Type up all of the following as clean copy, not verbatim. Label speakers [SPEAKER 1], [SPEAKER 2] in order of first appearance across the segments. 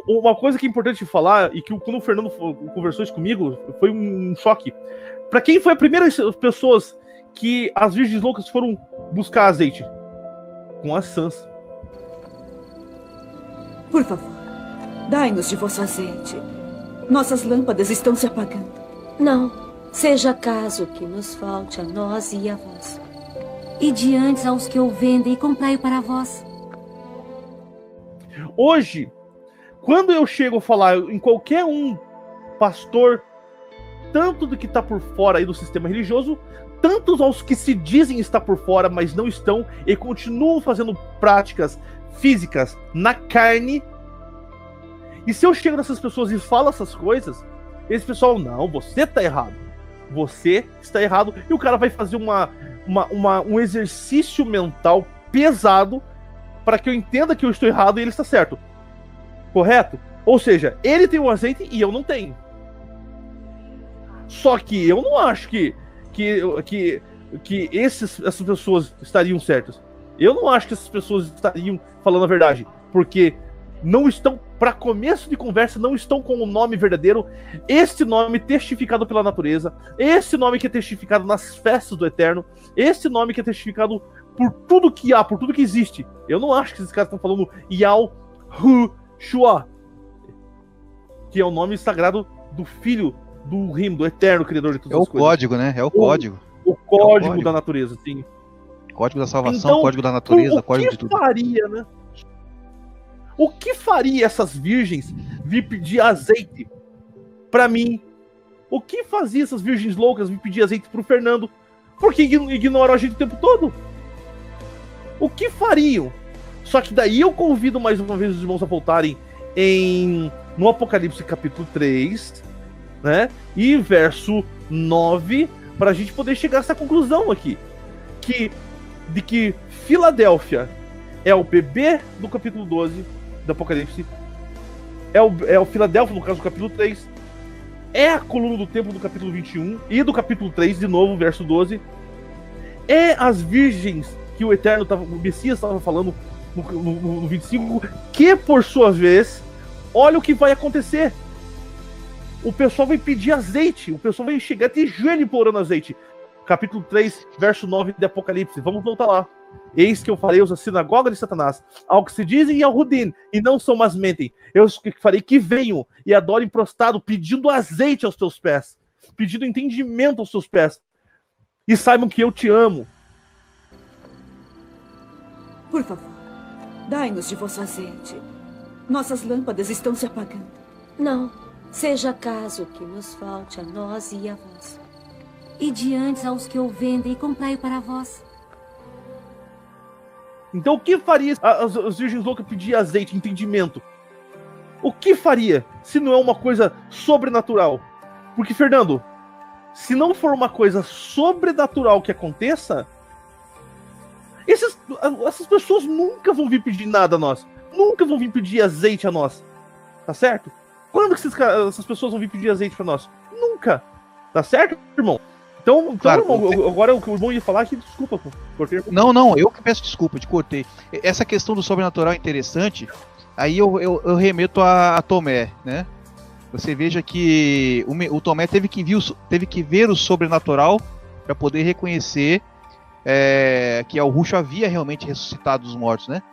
[SPEAKER 1] Uma coisa que é importante falar, e que quando o Fernando conversou isso comigo, foi um choque. Pra quem foi a primeira pessoas que as virgens loucas foram buscar azeite? Com a Sansa.
[SPEAKER 2] Por favor, dai-nos de vosso azeite. Nossas lâmpadas estão se apagando.
[SPEAKER 3] Não, seja caso que nos falte a nós e a vós. E diante aos que o vendem, comprai-o para vós.
[SPEAKER 1] Hoje, quando eu chego a falar em qualquer pastor, tanto do que está por fora aí do sistema religioso, tantos aos que se dizem estar por fora, mas não estão, e continuam fazendo práticas físicas na carne. E se eu chego nessas pessoas e falo essas coisas, esse pessoal, não, você está errado. Você está errado. E o cara vai fazer um exercício mental pesado para que eu entenda que eu estou errado e ele está certo. Correto? Ou seja, ele tem um azeite e eu não tenho. Só que eu não acho que essas pessoas estariam certas. Eu não acho que essas pessoas estariam falando a verdade. Porque não estão, para começo de conversa, não estão com o nome verdadeiro. Este nome testificado pela natureza. Esse nome que é testificado nas festas do Eterno. Esse nome que é testificado por tudo que há, por tudo que existe. Eu não acho que esses caras estão falando Yahushua, que é o nome sagrado do Filho do Rim, do Eterno Criador de todas as coisas.
[SPEAKER 4] É o código, né? É o código.
[SPEAKER 1] O código da natureza, sim.
[SPEAKER 4] Código da salvação,
[SPEAKER 1] Então,
[SPEAKER 4] código da natureza, código de tudo.
[SPEAKER 1] O que faria, né? O que faria essas virgens vir pedir azeite pra mim? O que fazia essas virgens loucas vir pedir azeite pro Fernando? Porque ignoram a gente o tempo todo. O que fariam? Só que daí eu convido mais uma vez os irmãos a voltarem no Apocalipse capítulo 3, né? E verso 9, pra gente poder chegar a essa conclusão aqui. De que Filadélfia é o bebê do capítulo 12 do Apocalipse, é o Filadélfia, no caso do capítulo 3, é a coluna do templo do capítulo 21 e do capítulo 3, de novo, verso 12, é as virgens que o Eterno, o Messias estava falando no 25, que por sua vez, olha o que vai acontecer. O pessoal vai pedir azeite, o pessoal vai chegar de joelho implorando azeite. Capítulo 3, verso 9 de Apocalipse. Vamos voltar lá. Eis que eu farei a sinagoga de Satanás, ao que se dizem e ao Rudim, e não são, mas mentem. Eu farei que venham e adorem prostrado, pedindo azeite aos teus pés, pedindo entendimento aos teus pés, e saibam que eu te amo.
[SPEAKER 2] Por favor, dai-nos de vosso azeite. Nossas lâmpadas estão se apagando.
[SPEAKER 3] Não, seja caso que nos falte a nós e a vós. E diante aos que o vendem, comprai-o para vós.
[SPEAKER 1] Então o que faria as virgens loucas pedir azeite, entendimento? O que faria se não é uma coisa sobrenatural? Porque, Fernando, se não for uma coisa sobrenatural que aconteça, essas pessoas nunca vão vir pedir nada a nós. Nunca vão vir pedir azeite a nós. Tá certo? Quando que essas pessoas vão vir pedir azeite pra nós? Nunca. Tá certo, irmão? Então
[SPEAKER 4] Claro,
[SPEAKER 1] irmão, agora o que o irmão ia falar aqui, desculpa, cortei.
[SPEAKER 4] Não, eu que peço desculpa, te cortei. Essa questão do sobrenatural é interessante, aí eu remeto a Tomé, né? Você veja que o Tomé teve que ver o sobrenatural para poder reconhecer que Yahushua havia realmente ressuscitado dos mortos, né?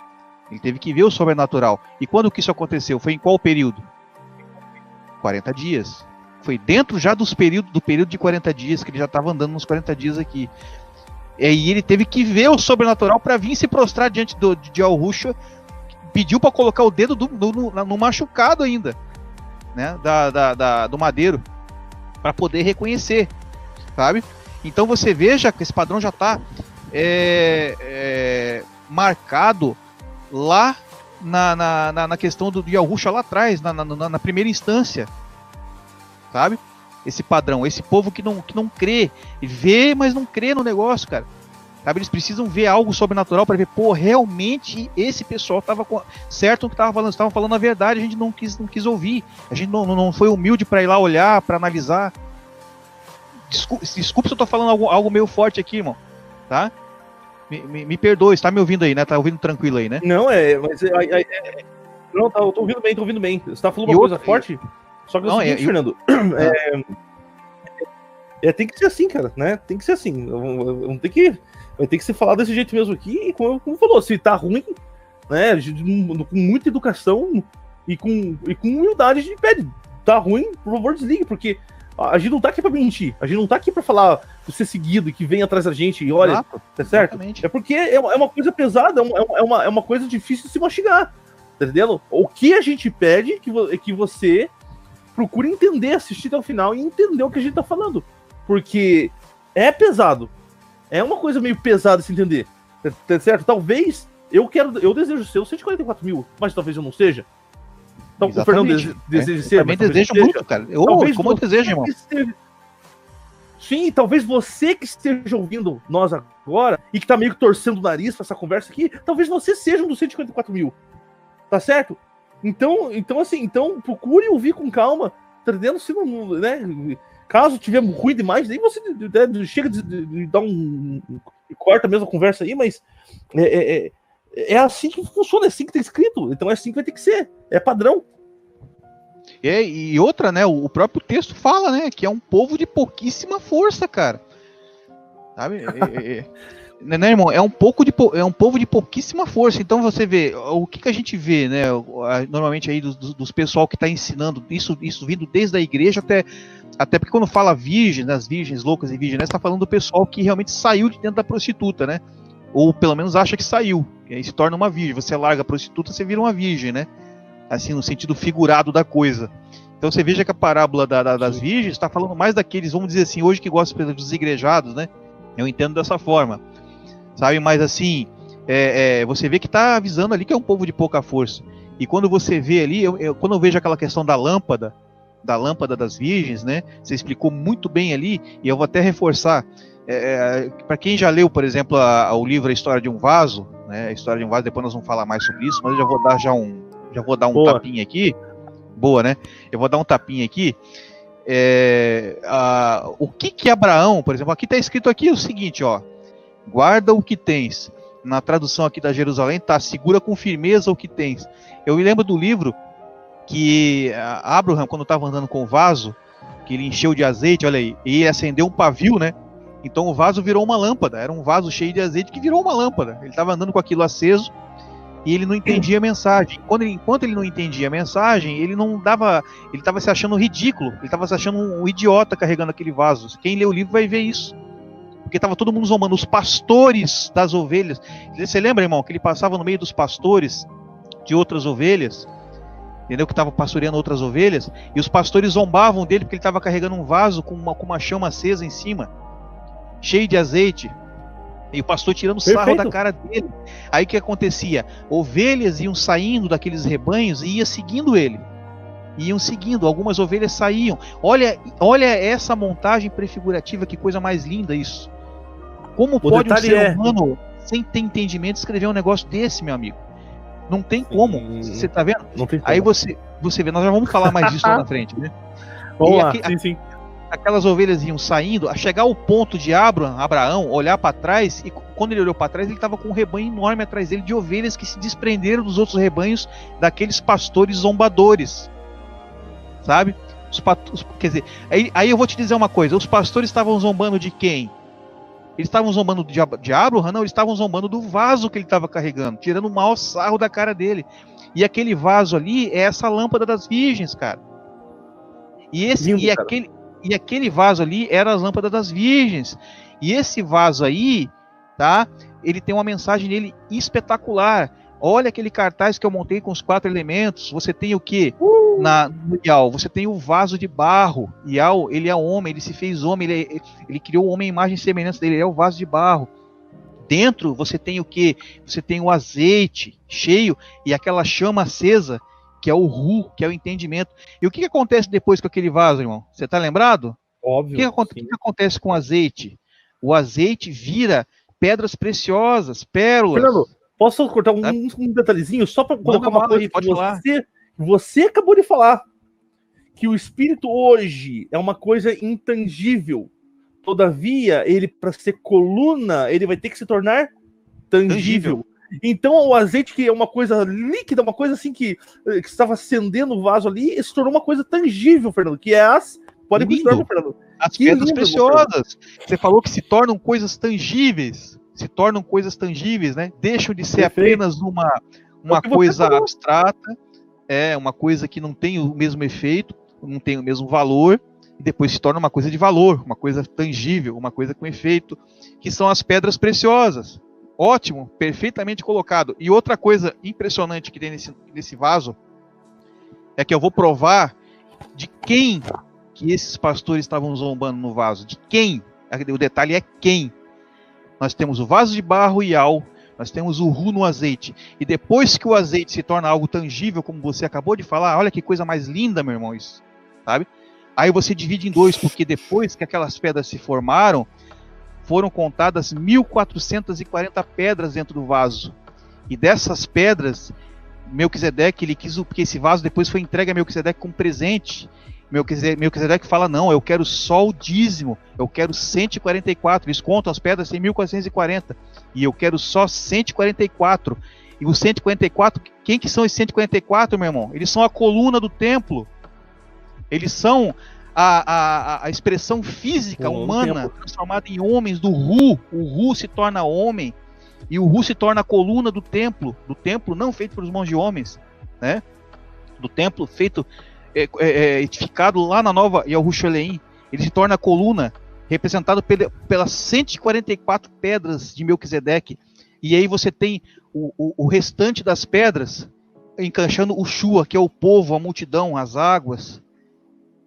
[SPEAKER 4] Ele teve que ver o sobrenatural. E quando que isso aconteceu? Foi em qual período? 40 dias. Foi dentro já do período de 40 dias, que ele já estava andando nos 40 dias aqui. E ele teve que ver o sobrenatural para vir se prostrar diante de Yahushua. Pediu para colocar o dedo no machucado ainda, né, do madeiro, para poder reconhecer, sabe? Então você veja que esse padrão já está marcado lá na questão do Yahushua lá atrás, na primeira instância. Sabe? Esse padrão, esse povo que não crê, vê, mas não crê no negócio, cara. Sabe? Eles precisam ver algo sobrenatural para ver, pô, realmente esse pessoal estava certo no que estava falando, estavam falando a verdade, a gente não quis ouvir, a gente não foi humilde para ir lá olhar, para analisar. Desculpa se eu tô falando algo meio forte aqui, irmão, tá? Me perdoe, você tá me ouvindo aí, né? Tá ouvindo tranquilo aí, né?
[SPEAKER 1] Não, Não, tá, eu tô ouvindo bem. Você tá falando
[SPEAKER 4] E
[SPEAKER 1] uma coisa
[SPEAKER 4] outra-
[SPEAKER 1] forte? Só que é o
[SPEAKER 4] Não,
[SPEAKER 1] seguinte, Fernando. Tem que ser assim, cara, né? Tem que ser assim. Vai ter que ser falado desse jeito mesmo aqui. E como falou, se tá ruim, né? Com muita educação e com humildade, a gente pede. Tá ruim, por favor, desligue, porque a gente não tá aqui pra mentir. A gente não tá aqui pra falar pra ser seguido e que vem atrás da gente e olha,
[SPEAKER 4] Exato,
[SPEAKER 1] tá certo?
[SPEAKER 4] exatamente.
[SPEAKER 1] É porque é uma coisa pesada, é uma coisa difícil de se mastigar. Tá entendendo? O que a gente pede é que você procure entender, assistir até o final e entender o que a gente tá falando. Porque é pesado. É uma coisa meio pesada se entender. Tá certo? Talvez eu desejo ser o 144 mil, mas talvez eu não seja. Então, o Fernando deseja ser.
[SPEAKER 4] Eu também desejo muito, cara. Como eu desejo, irmão.
[SPEAKER 1] Sim, talvez você que esteja ouvindo nós agora e que tá meio que torcendo o nariz pra essa conversa aqui, talvez você seja um dos 144 mil. Tá certo? Então procure ouvir com calma, tá entendendo? Se não, né? Caso tiver ruim demais, daí você chega de dar corta mesmo a conversa aí, mas é assim que funciona, é assim que tá escrito, então é assim que vai ter que ser, é padrão.
[SPEAKER 4] E outra, né? O próprio texto fala, né? Que é um povo de pouquíssima força, cara. Sabe? Né, irmão? É um povo de pouquíssima força. Então você vê, o que a gente vê, né? Normalmente aí dos pessoal que está ensinando isso vindo desde a igreja até porque quando fala virgem, das virgens loucas e virgens, está falando do pessoal que realmente saiu de dentro da prostituta, né? Ou pelo menos acha que saiu, e aí se torna uma virgem. Você larga a prostituta, você vira uma virgem, né? Assim, no sentido figurado da coisa. Então você veja que a parábola das virgens está falando mais daqueles, vamos dizer assim, hoje que gostam dos igrejados, né? Eu entendo dessa forma, sabe? Mas assim, você vê que está avisando ali que é um povo de pouca força. E quando você vê ali, quando eu vejo aquela questão da lâmpada das virgens, né? Você explicou muito bem ali, e eu vou até reforçar. Para quem já leu, por exemplo, o livro A História de um Vaso, né? A História de um Vaso, depois nós vamos falar mais sobre isso, mas eu já vou dar um
[SPEAKER 1] Boa.
[SPEAKER 4] tapinha aqui. Boa, né? Eu vou dar um tapinha aqui. O que Abraão, por exemplo, aqui está escrito aqui o seguinte, ó: guarda o que tens. Na tradução aqui da Jerusalém tá: segura com firmeza o que tens. Eu me lembro do livro que Abraham, quando estava andando com o vaso, que ele encheu de azeite, olha aí, e acendeu um pavio, né? Então o vaso virou uma lâmpada, era um vaso cheio de azeite que virou uma lâmpada. Ele estava andando com aquilo aceso e ele não entendia a mensagem. Enquanto ele não entendia a mensagem, ele estava se achando ridículo, ele estava se achando um idiota carregando aquele vaso. Quem lê o livro vai ver isso. Porque estava todo mundo zombando, os pastores das ovelhas. Você lembra, irmão, que ele passava no meio dos pastores de outras ovelhas, entendeu? Que estava pastoreando outras ovelhas, e os pastores zombavam dele porque ele estava carregando um vaso com uma chama acesa em cima, cheio de azeite, e o pastor tirando sarro da cara dele. Aí o que acontecia? Ovelhas iam saindo daqueles rebanhos e iam seguindo, algumas ovelhas saíam. Olha essa montagem prefigurativa, que coisa mais linda isso. Como pode um ser humano, sem ter entendimento, escrever um negócio desse, meu amigo? Não tem como, você tá vendo?
[SPEAKER 1] Não tem como.
[SPEAKER 4] Aí você vê, nós já vamos falar mais disso lá na frente, né?
[SPEAKER 1] Vamos lá, sim.
[SPEAKER 4] Aquelas ovelhas iam saindo, a chegar ao ponto de Abraão olhar para trás, e quando ele olhou para trás, ele estava com um rebanho enorme atrás dele de ovelhas que se desprenderam dos outros rebanhos daqueles pastores zombadores, sabe? Quer dizer, aí eu vou te dizer uma coisa: os pastores estavam zombando de quem? Eles estavam zombando de Abraham? Não, eles estavam zombando do vaso que ele estava carregando, tirando o maior sarro da cara dele. E aquele vaso ali é essa lâmpada das virgens, cara. E aquele vaso ali era a lâmpada das virgens. E esse vaso aí, tá? Ele tem uma mensagem nele espetacular. Olha aquele cartaz que eu montei com os 4 elementos. Você tem o quê? No Ial, você tem o vaso de barro. Ial, ele é homem, ele se fez homem, ele criou o homem à imagem e semelhança dele, ele é o vaso de barro. Dentro você tem o quê? Você tem o azeite cheio e aquela chama acesa, que é o Ru, que é o entendimento. E o que acontece depois com aquele vaso, irmão? Você está lembrado?
[SPEAKER 1] Óbvio.
[SPEAKER 4] O que acontece com o azeite? O azeite vira pedras preciosas, pérolas.
[SPEAKER 1] Fernando, posso cortar um detalhezinho só para colocar uma coisa que você acabou de falar? Que o espírito hoje é uma coisa intangível. Todavia, ele, para ser coluna, ele vai ter que se tornar tangível. Então o azeite, que é uma coisa líquida, uma coisa assim que estava acendendo o vaso ali, se tornou uma coisa tangível, Fernando, que é as... Pode continuar, Fernando.
[SPEAKER 4] As
[SPEAKER 1] Que
[SPEAKER 4] pedras
[SPEAKER 1] lindo,
[SPEAKER 4] preciosas. Você falou que se tornam coisas tangíveis. Se tornam coisas tangíveis, né? Deixam de ser
[SPEAKER 1] Perfeito.
[SPEAKER 4] apenas uma
[SPEAKER 1] que você
[SPEAKER 4] coisa
[SPEAKER 1] falou.
[SPEAKER 4] abstrata, uma coisa que não tem o mesmo efeito, não tem o mesmo valor, e depois se torna uma coisa de valor, uma coisa tangível, uma coisa com efeito, que são as pedras preciosas. Ótimo, perfeitamente colocado. E outra coisa impressionante que tem nesse vaso é que eu vou provar de quem que esses pastores estavam zombando no vaso. De quem? O detalhe é quem. Nós temos o vaso de barro e al, nós temos o ru no azeite. E depois que o azeite se torna algo tangível, como você acabou de falar, olha que coisa mais linda, meu irmão, isso, sabe? Aí você divide em dois, porque depois que aquelas pedras se formaram, foram contadas 1.440 pedras dentro do vaso. E dessas pedras, Melquisedeque, ele quis, porque esse vaso depois foi entregue a Melquisedeque como presente. Melquisedeque fala, não, eu quero só o dízimo, eu quero 144, eles contam as pedras, tem 1.440, e eu quero só 144, e os 144, quem que são esses 144, meu irmão? Eles são a coluna do templo, eles são a expressão física humana, transformada em homens, do Ru, o Ru se torna homem, e o Ru se torna a coluna do templo não feito pelos mãos de homens, né? Do templo feito... edificado lá na Nova Yerushalayim, ele se torna a coluna representado pelas 144 pedras de Melquisedeque, e aí você tem o restante das pedras encaixando o Shua, que é o povo, a multidão, as águas,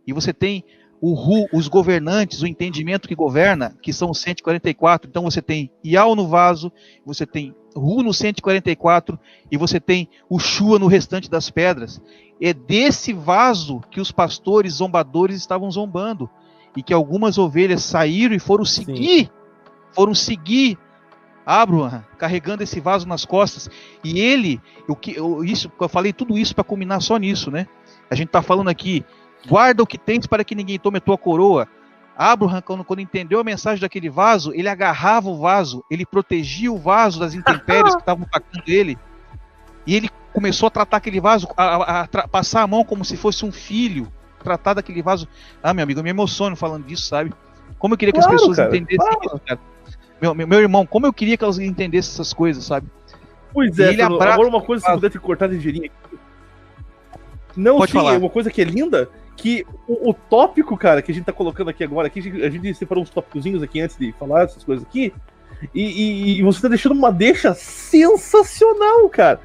[SPEAKER 4] e você tem o Ru, os governantes, o entendimento que governa, que são os 144, então você tem Ial no vaso, você tem Ru no 144, e você tem o Shua no restante das pedras. É desse vaso que os pastores zombadores estavam zombando, e que algumas ovelhas saíram e foram seguir Abraham, carregando esse vaso nas costas, e eu falei tudo isso para culminar só nisso, né? A gente está falando aqui, guarda o que tens para que ninguém tome a tua coroa. Abraham, quando entendeu a mensagem daquele vaso, ele agarrava o vaso, ele protegia o vaso das intempéries que estavam atacando ele, e ele começou a tratar aquele vaso, passar a mão como se fosse um filho, tratar daquele vaso. Ah, meu amigo, eu me emociono falando disso, sabe? Como eu queria que as pessoas entendessem isso, cara. Meu irmão, como eu queria que elas entendessem essas coisas, sabe?
[SPEAKER 1] Pois é, agora uma coisa, se puder te cortar ligeirinho aqui. Não,
[SPEAKER 4] pode falar.
[SPEAKER 1] Uma coisa que é linda, que o tópico, cara, que a gente tá colocando aqui agora, aqui, a gente separou uns tópicozinhos aqui antes de falar essas coisas aqui, e você tá deixando uma deixa sensacional, cara.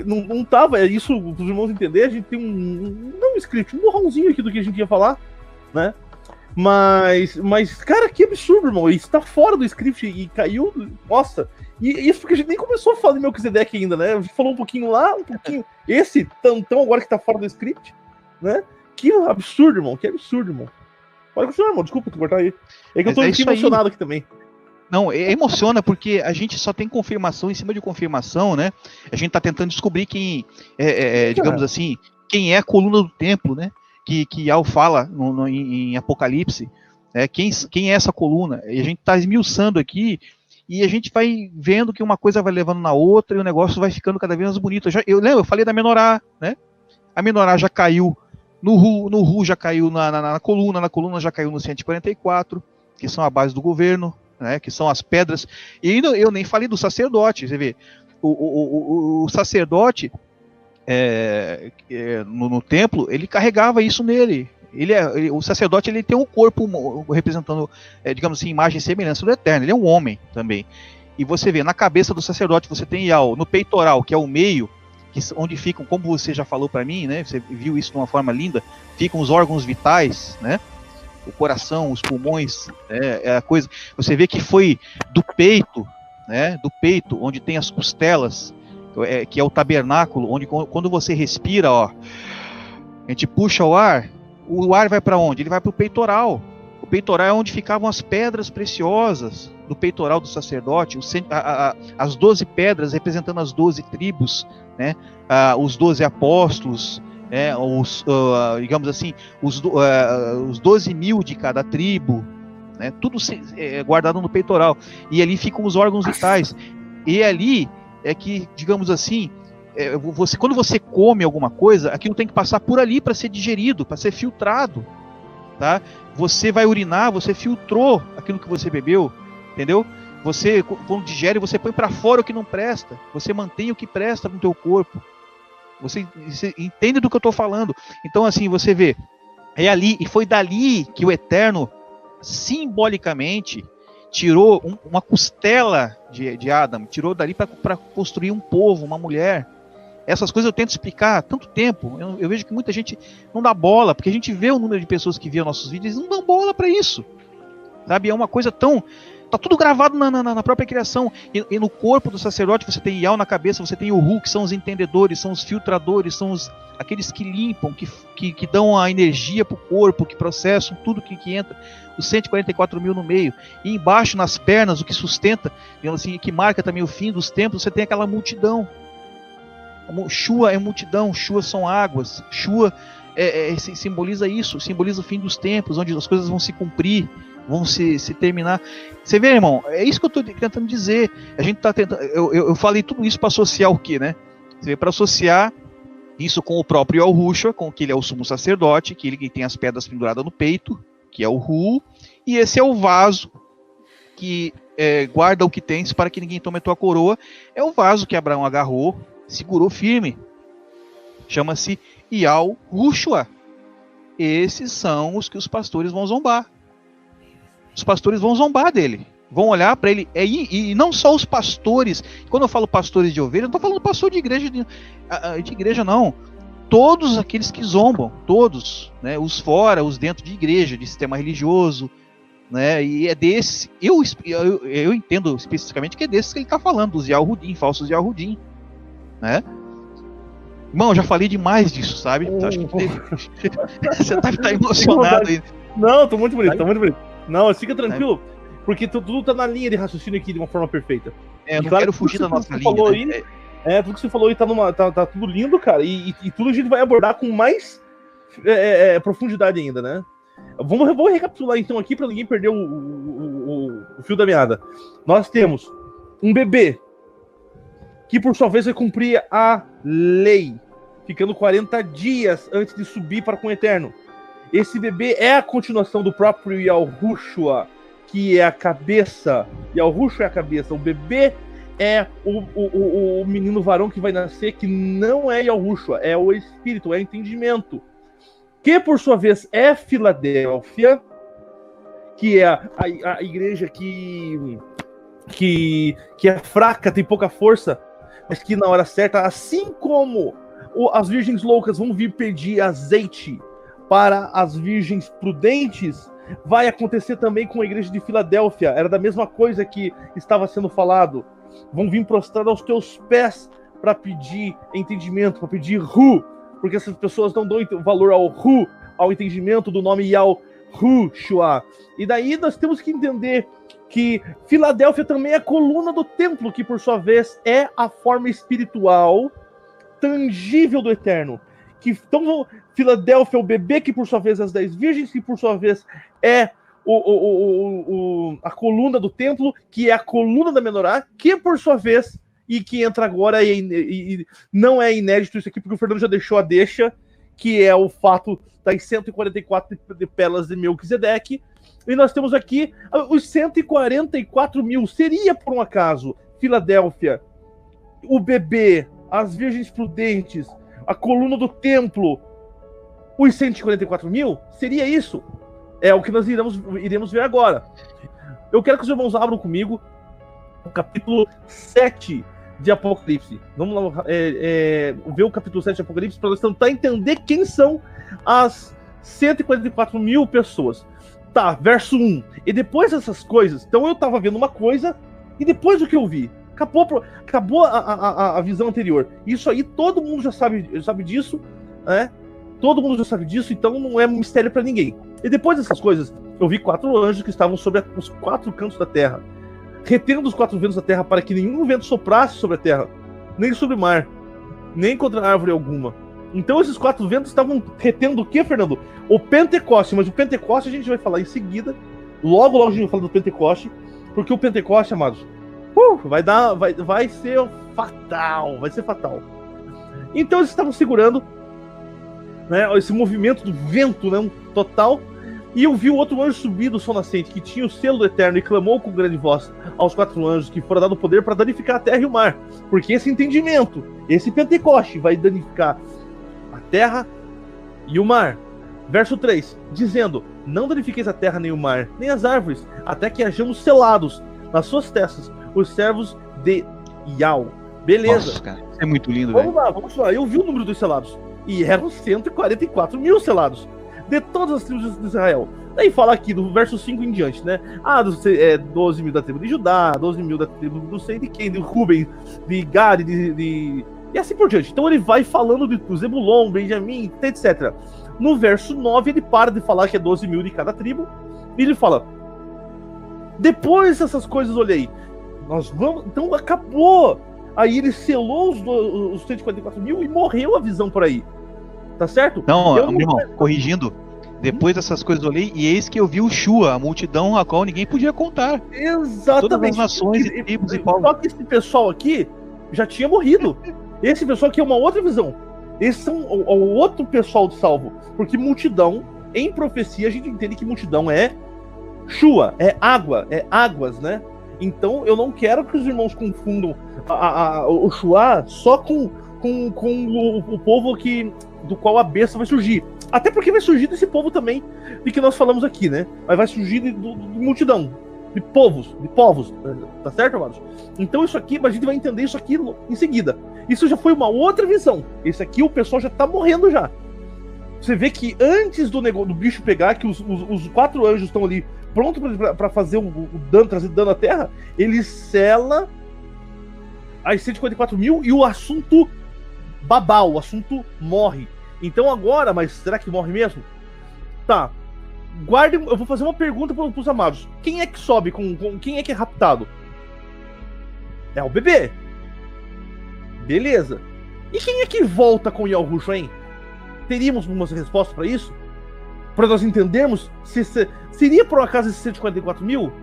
[SPEAKER 1] Não tava, é isso, para os irmãos entenderem, a gente tem não um script, um borrãozinho aqui do que a gente ia falar, né? Mas, cara, que absurdo, irmão. Isso tá fora do script e caiu. Nossa, e isso porque a gente nem começou a falar de Melquisedeque ainda, né? A gente falou um pouquinho lá, um pouquinho. Esse tantão agora que tá fora do script, né? Que absurdo, irmão. Que absurdo, irmão. Pode continuar, irmão. Desculpa te cortar aí. É que eu tô emocionado aqui também.
[SPEAKER 4] Não, emociona porque a gente só tem confirmação em cima de confirmação, né? A gente tá tentando descobrir quem, digamos assim, quem é a coluna do templo, né? Que Al fala em Apocalipse, quem é essa coluna? E a gente tá esmiuçando aqui e a gente vai vendo que uma coisa vai levando na outra e o negócio vai ficando cada vez mais bonito. Eu falei da menorá, né? A menorá já caiu no Ru já caiu na coluna já caiu no 144, que são a base do governo, né, que são as pedras, e ainda eu nem falei do sacerdote. Você vê, o sacerdote no templo, ele carregava isso nele. O sacerdote, ele tem um corpo representando, digamos assim, imagem e semelhança do Eterno. Ele é um homem também. E você vê, na cabeça do sacerdote você tem Ial, no peitoral, que é o meio, onde ficam, como você já falou para mim, né, você viu isso de uma forma linda, ficam os órgãos vitais, né, o coração, os pulmões, é a coisa. Você vê que foi do peito, né, do peito, onde tem as costelas, que é o tabernáculo, onde quando você respira, ó, a gente puxa o ar vai para onde? Ele vai para o peitoral. O peitoral é onde ficavam as pedras preciosas do peitoral do sacerdote, as 12 pedras representando as 12 tribos, né, os 12 apóstolos, digamos assim, os 12 mil de cada tribo, né, tudo guardado no peitoral, e ali ficam os órgãos vitais, e ali é que, digamos assim, quando você come alguma coisa, aquilo tem que passar por ali para ser digerido, para ser filtrado, tá? Você vai urinar, você filtrou aquilo que você bebeu, entendeu? Você, quando digere, você põe para fora o que não presta, você mantém o que presta no teu corpo. Você entende do que eu estou falando? Então, assim, você vê, é ali, e foi dali que o Eterno, simbolicamente, tirou uma costela de Adão, tirou dali para construir um povo, uma mulher. Essas coisas eu tento explicar há tanto tempo. Eu vejo que muita gente não dá bola, porque a gente vê o número de pessoas que vê nossos vídeos e não dão bola para isso. Sabe? É uma coisa tão... Tá tudo gravado na própria criação. E no corpo do sacerdote você tem Yal na cabeça, você tem o Hu, que são os entendedores, são os filtradores, são aqueles que limpam, que dão a energia para o corpo, que processam tudo que entra. Os 144 mil no meio. E embaixo, nas pernas, o que sustenta, assim, que marca também o fim dos tempos, você tem aquela multidão. Shua é multidão, Shua são águas. Shua simboliza isso, simboliza o fim dos tempos, onde as coisas vão se cumprir, vão se terminar. Você vê, irmão, é isso que eu estou tentando dizer. A gente está tentando. Eu falei tudo isso para associar o quê, né? Você vê, para associar isso com o próprio Yahushua, com que ele é o sumo sacerdote, que ele tem as pedras penduradas no peito, que é o Hu, e esse é o vaso que guarda o que tens para que ninguém tome a tua coroa. É o vaso que Abraão agarrou, segurou firme. Chama-se Yahushua. Esses são os que os pastores vão zombar. Os pastores vão zombar dele, vão olhar para ele, e não só os pastores. Quando eu falo pastores de ovelha, eu não estou falando pastor de igreja, de igreja não, todos aqueles que zombam, todos, né, os fora, os dentro de igreja, de sistema religioso, né, e é desse, eu entendo especificamente que é desses que ele está falando, dos Yahudim, falsos Yahudim, né. Irmão, eu já falei demais disso, sabe? Acho que você tá emocionado aí.
[SPEAKER 1] Não, tô muito bonito, Não, fica tranquilo, porque tudo tá na linha de raciocínio aqui de uma forma perfeita.
[SPEAKER 4] Eu não quero fugir da nossa linha.
[SPEAKER 1] Tudo que você falou aí tá tudo lindo, cara, e tudo a gente vai abordar com mais profundidade ainda, né? Vamos recapitular então aqui para ninguém perder o fio da meada. Nós temos um bebê que por sua vez vai cumprir a lei, ficando 40 dias antes de subir para com o Eterno. Esse bebê é a continuação do próprio Yahushua, que é a cabeça. Yahushua é a cabeça. O bebê é o menino varão que vai nascer, que não é Yahushua, é o Espírito, é o entendimento. Que, por sua vez, é Filadélfia, que é a igreja que é fraca, tem pouca força, mas que na hora certa, assim como as virgens loucas vão vir pedir azeite para as virgens prudentes, vai acontecer também com a igreja de Filadélfia. Era da mesma coisa que estava sendo falado. Vão vir prostrar aos teus pés para pedir entendimento, para pedir Hu, porque essas pessoas não dão valor ao Hu, ao entendimento do nome Yahushua. E daí nós temos que entender que Filadélfia também é a coluna do templo, que por sua vez é a forma espiritual tangível do Eterno. Então, Filadélfia é o bebê, que por sua vez é as 10 virgens, que por sua vez é a coluna do templo, que é a coluna da menorá, que por sua vez, e que entra agora, e não é inédito isso aqui, porque o Fernando já deixou a deixa, que é o fato das 144 de pérolas de Melquisedeque, e nós temos aqui os 144 mil. Seria, por um acaso, Filadélfia, o bebê, as virgens prudentes, a coluna do templo, os 144 mil? Seria isso? É o que nós iremos ver agora. Eu quero que os irmãos abram comigo o capítulo 7 de Apocalipse. Vamos lá ver o capítulo 7 de Apocalipse para nós tentar entender quem são as 144 mil pessoas. Tá, verso 1. E depois dessas coisas, então eu tava vendo uma coisa, e depois do que eu vi, acabou a visão anterior. Isso aí todo mundo já sabe disso, né? Todo mundo já sabe disso, então não é um mistério para ninguém. E depois dessas coisas, eu vi 4 anjos que estavam sobre os 4 cantos da terra, retendo os 4 ventos da terra, para que nenhum vento soprasse sobre a terra, nem sobre o mar, nem contra árvore alguma. Então esses 4 ventos estavam retendo o que, Fernando? O Pentecoste. Mas o Pentecoste a gente vai falar em seguida. Logo a gente vai falar do Pentecoste, porque o Pentecoste, amados, Vai ser fatal. Vai ser fatal. Então eles estavam segurando, né, esse movimento do vento, né, total. E eu vi o outro anjo subir do sol nascente, que tinha o selo do Eterno, e clamou com grande voz aos 4 anjos que foram dado poder para danificar a terra e o mar. Porque esse entendimento, esse Pentecoste, vai danificar a terra e o mar. Verso 3, dizendo: não danifiqueis a terra nem o mar, nem as árvores, até que hajamos selados nas suas testas os servos de Iau. Beleza.
[SPEAKER 4] Nossa, cara, isso é muito lindo, velho.
[SPEAKER 1] Vamos lá. Eu vi o número dos selados. E eram 144 mil selados. De todas as tribos de Israel. Daí fala aqui do verso 5 em diante, né? 12 mil da tribo de Judá, 12 mil da tribo do sei de quem, de Ruben, de Gad, e assim por diante. Então ele vai falando de Zebulon, Benjamim, etc. No verso 9 ele para de falar que é 12 mil de cada tribo. E ele fala: depois dessas coisas olhei. Nós vamos. Então acabou. Aí ele selou os 144 mil e morreu a visão por aí. Tá certo?
[SPEAKER 4] Não, meu irmão, corrigindo. Depois dessas coisas eu olhei e eis que eu vi o Shua, a multidão a qual ninguém podia contar.
[SPEAKER 1] Exatamente.
[SPEAKER 4] Todas as nações e tribos e povos.
[SPEAKER 1] Só que esse pessoal aqui já tinha morrido. Esse pessoal aqui é uma outra visão. Esses são o outro pessoal de salvo. Porque multidão, em profecia, a gente entende que multidão é Shua, é água, é águas, né? Então eu não quero que os irmãos confundam o Shua só com o povo do qual a besta vai surgir. Até porque vai surgir desse povo também de que nós falamos aqui, né? Mas vai surgir de multidão, de povos, tá certo, amados? Então isso aqui, a gente vai entender isso aqui em seguida. Isso já foi uma outra visão. Esse aqui o pessoal já tá morrendo já. Você vê que antes do bicho pegar, que os 4 anjos estão ali prontos para fazer o dano, trazer dano à terra, ele sela as 144 mil e o assunto babau, o assunto morre. Então agora, mas será que morre mesmo? Tá. Guardem, eu vou fazer uma pergunta para os amados. Quem é que sobe quem é que é raptado? É o bebê. Beleza. E quem é que volta com o Yahushua, hein? Teríamos uma resposta para isso? Para nós entendermos se seria por um acaso esses 144 mil?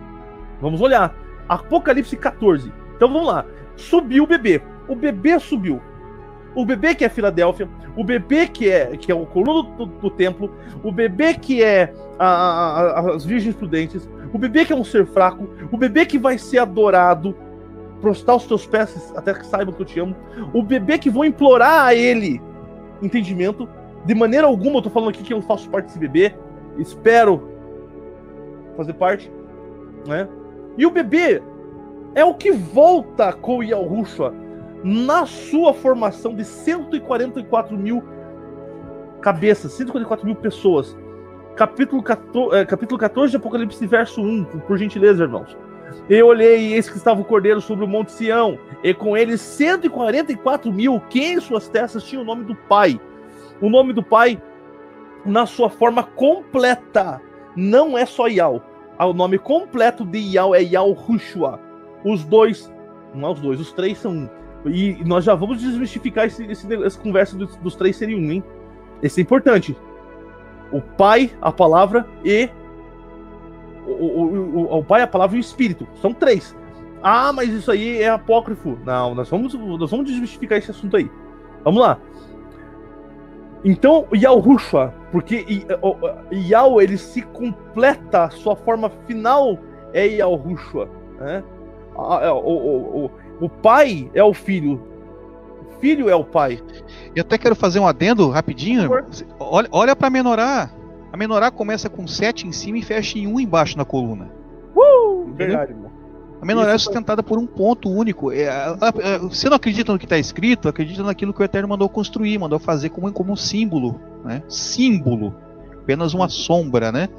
[SPEAKER 1] Vamos olhar. Apocalipse 14. Então vamos lá. Subiu o bebê. O bebê subiu. O bebê que é Filadélfia, o bebê que é o coluno do templo, o bebê que é as virgens prudentes, o bebê que é um ser fraco, o bebê que vai ser adorado, prostrar os teus pés até que saibam que eu te amo, o bebê que vão implorar a ele entendimento. De maneira alguma eu tô falando aqui que eu faço parte desse bebê, espero fazer parte, né? E o bebê é o que volta com o Yahushua na sua formação de 144 mil cabeças, 144 mil pessoas. Capítulo 14 de Apocalipse, verso 1, por gentileza, irmãos. Eu olhei e eis que estava o Cordeiro sobre o Monte Sião, e com ele 144 mil, que em suas testas tinha o nome do Pai. O nome do Pai, na sua forma completa, não é só Yau. O nome completo de Yau é Yahushua. Os dois, não é os dois, os três são um. E nós já vamos desmistificar essa conversa dos três serem um, hein? Esse é importante. O Pai, a Palavra e... O Pai, a Palavra e o Espírito. São três. Ah, mas isso aí é apócrifo. Não, nós vamos desmistificar esse assunto aí. Vamos lá. Então, Yahushua, porque Yau, ele se completa, a sua forma final é Yahushua, né? O pai é o filho, o filho é o pai.
[SPEAKER 4] Eu até quero fazer um adendo rapidinho. Olha pra Menorá. A Menorá começa com 7 em cima e fecha em 1 embaixo na coluna.
[SPEAKER 1] Verdade, irmão.
[SPEAKER 4] A Menorá é sustentada por um ponto único. Você não acredita no que está escrito, acredita naquilo que o Eterno mandou construir, mandou fazer como um símbolo, né? Símbolo, apenas uma sombra, né?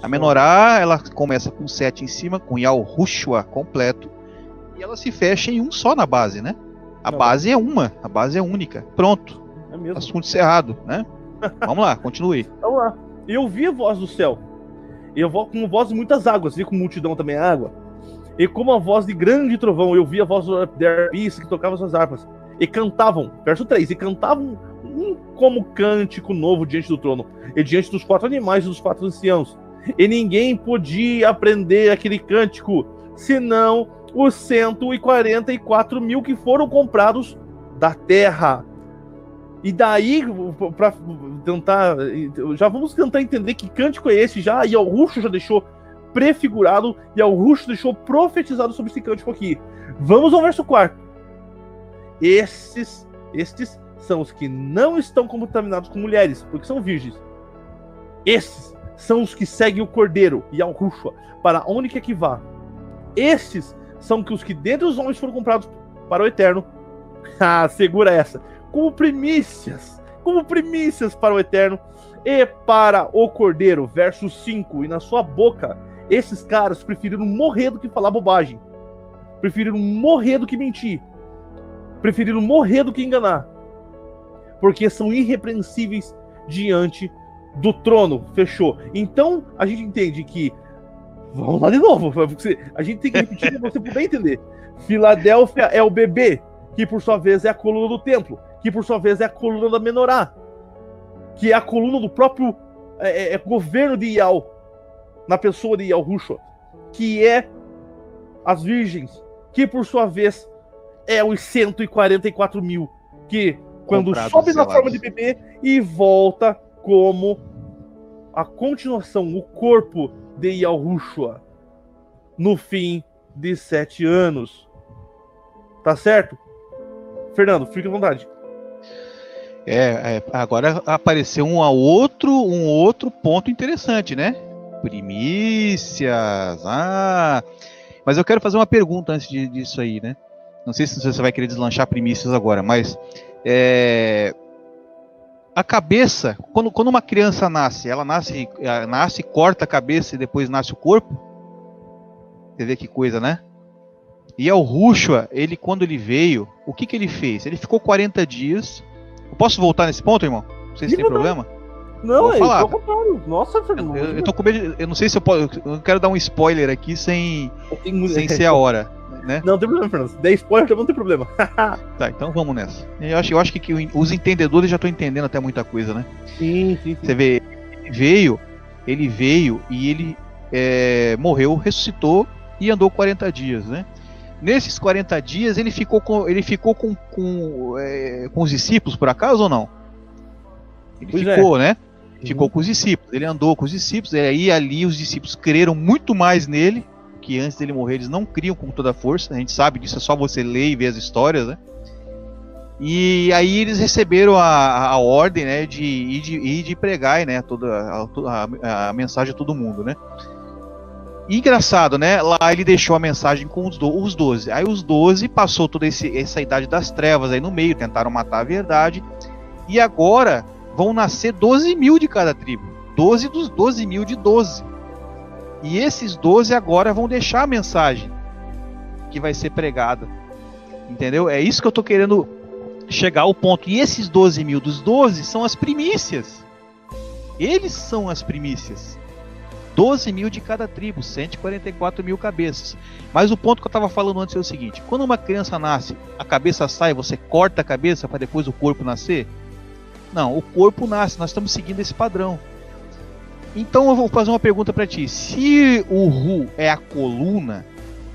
[SPEAKER 4] A Menorá, ela começa com 7 em cima, com Yahushua completo, e ela se fecha em um só na base, né? A base é uma, a base é única. Pronto.
[SPEAKER 1] É mesmo.
[SPEAKER 4] Assunto encerrado, né? Vamos lá, continue.
[SPEAKER 1] Vamos lá. Eu vi a voz do céu. Eu vou com voz de muitas águas, vi com multidão também a água. E como a voz de grande trovão, eu vi a voz do arpista que tocava suas harpas. E cantavam, verso 3, e cantavam como cântico novo diante do trono, e diante dos 4 animais e dos 4 anciãos. E ninguém podia aprender aquele cântico, senão os 144 mil que foram comprados da terra. E daí, para tentar, já vamos tentar entender que cântico é esse já, e Yahushua já deixou prefigurado, e Yahushua deixou profetizado sobre esse cântico aqui. Vamos ao verso 4. Estes são os que não estão contaminados com mulheres, porque são virgens. Esses são os que seguem o Cordeiro, Yahushua, para onde quer que vá. Estes são os que dentre os homens foram comprados para o Eterno. Segura essa. Como primícias para o Eterno e para o Cordeiro. Verso 5. E na sua boca, esses caras preferiram morrer do que falar bobagem. Preferiram morrer do que mentir. Preferiram morrer do que enganar. Porque são irrepreensíveis diante do trono. Fechou. Então, a gente entende que... Vamos lá de novo. A gente tem que repetir para você poder entender. Filadélfia é o bebê, que por sua vez é a coluna do templo, que por sua vez é a coluna da menorá, que é a coluna do próprio governo de Yahweh, na pessoa de Yahushua, que é as virgens, que por sua vez é os 144 mil, que quando sobe na forma de bebê e volta como a continuação, o corpo de Yahushua, no fim de 7 anos. Tá certo? Fernando, fique à vontade.
[SPEAKER 4] Agora apareceu um outro ponto interessante, né? Primícias. Mas eu quero fazer uma pergunta antes disso aí, né? Não sei se você vai querer deslanchar primícias agora, mas a cabeça, quando uma criança nasce, ela nasce, corta a cabeça e depois nasce o corpo. Você vê que coisa, né? E Yahushua, quando ele veio, o que ele fez? Ele ficou 40 dias. Eu posso voltar nesse ponto, irmão? Não sei se tem problema.
[SPEAKER 1] Não,
[SPEAKER 4] vou falar.
[SPEAKER 1] Nossa, Fernando.
[SPEAKER 4] Eu tô com medo, eu não sei se eu posso. Eu não quero dar um spoiler aqui sem ser a hora, né?
[SPEAKER 1] Não tem problema, Fernando. Se der spoiler, também não tem problema.
[SPEAKER 4] Tá, então vamos nessa. Eu acho que os entendedores já estão entendendo até muita coisa, né?
[SPEAKER 1] Sim.
[SPEAKER 4] Você vê, ele veio e ele morreu, ressuscitou e andou 40 dias, né? Nesses 40 dias ele ficou com os discípulos, por acaso ou não? Ele ficou, né? Ficou com os discípulos, ele andou com os discípulos, e aí ali os discípulos creram muito mais nele, que antes dele morrer eles não criam com toda a força, a gente sabe disso, é só você ler e ver as histórias, né? E aí eles receberam a ordem, né, de pregar, né, toda a mensagem a todo mundo, né? E engraçado, né? Lá ele deixou a mensagem com os 12. Aí os 12 passou toda essa idade das trevas aí no meio, tentaram matar a verdade. E agora vão nascer 12 mil de cada tribo. 12 dos 12 mil de 12. E esses 12 agora vão deixar a mensagem que vai ser pregada. Entendeu? É isso que eu tô querendo chegar ao ponto. E esses 12 mil dos 12 são as primícias. Eles são as primícias. 12 mil de cada tribo, 144 mil cabeças. Mas o ponto que eu estava falando antes é o seguinte: quando uma criança nasce, a cabeça sai, você corta a cabeça para depois o corpo nascer? Não, o corpo nasce, nós estamos seguindo esse padrão. Então eu vou fazer uma pergunta para ti. Se o Ru é a coluna,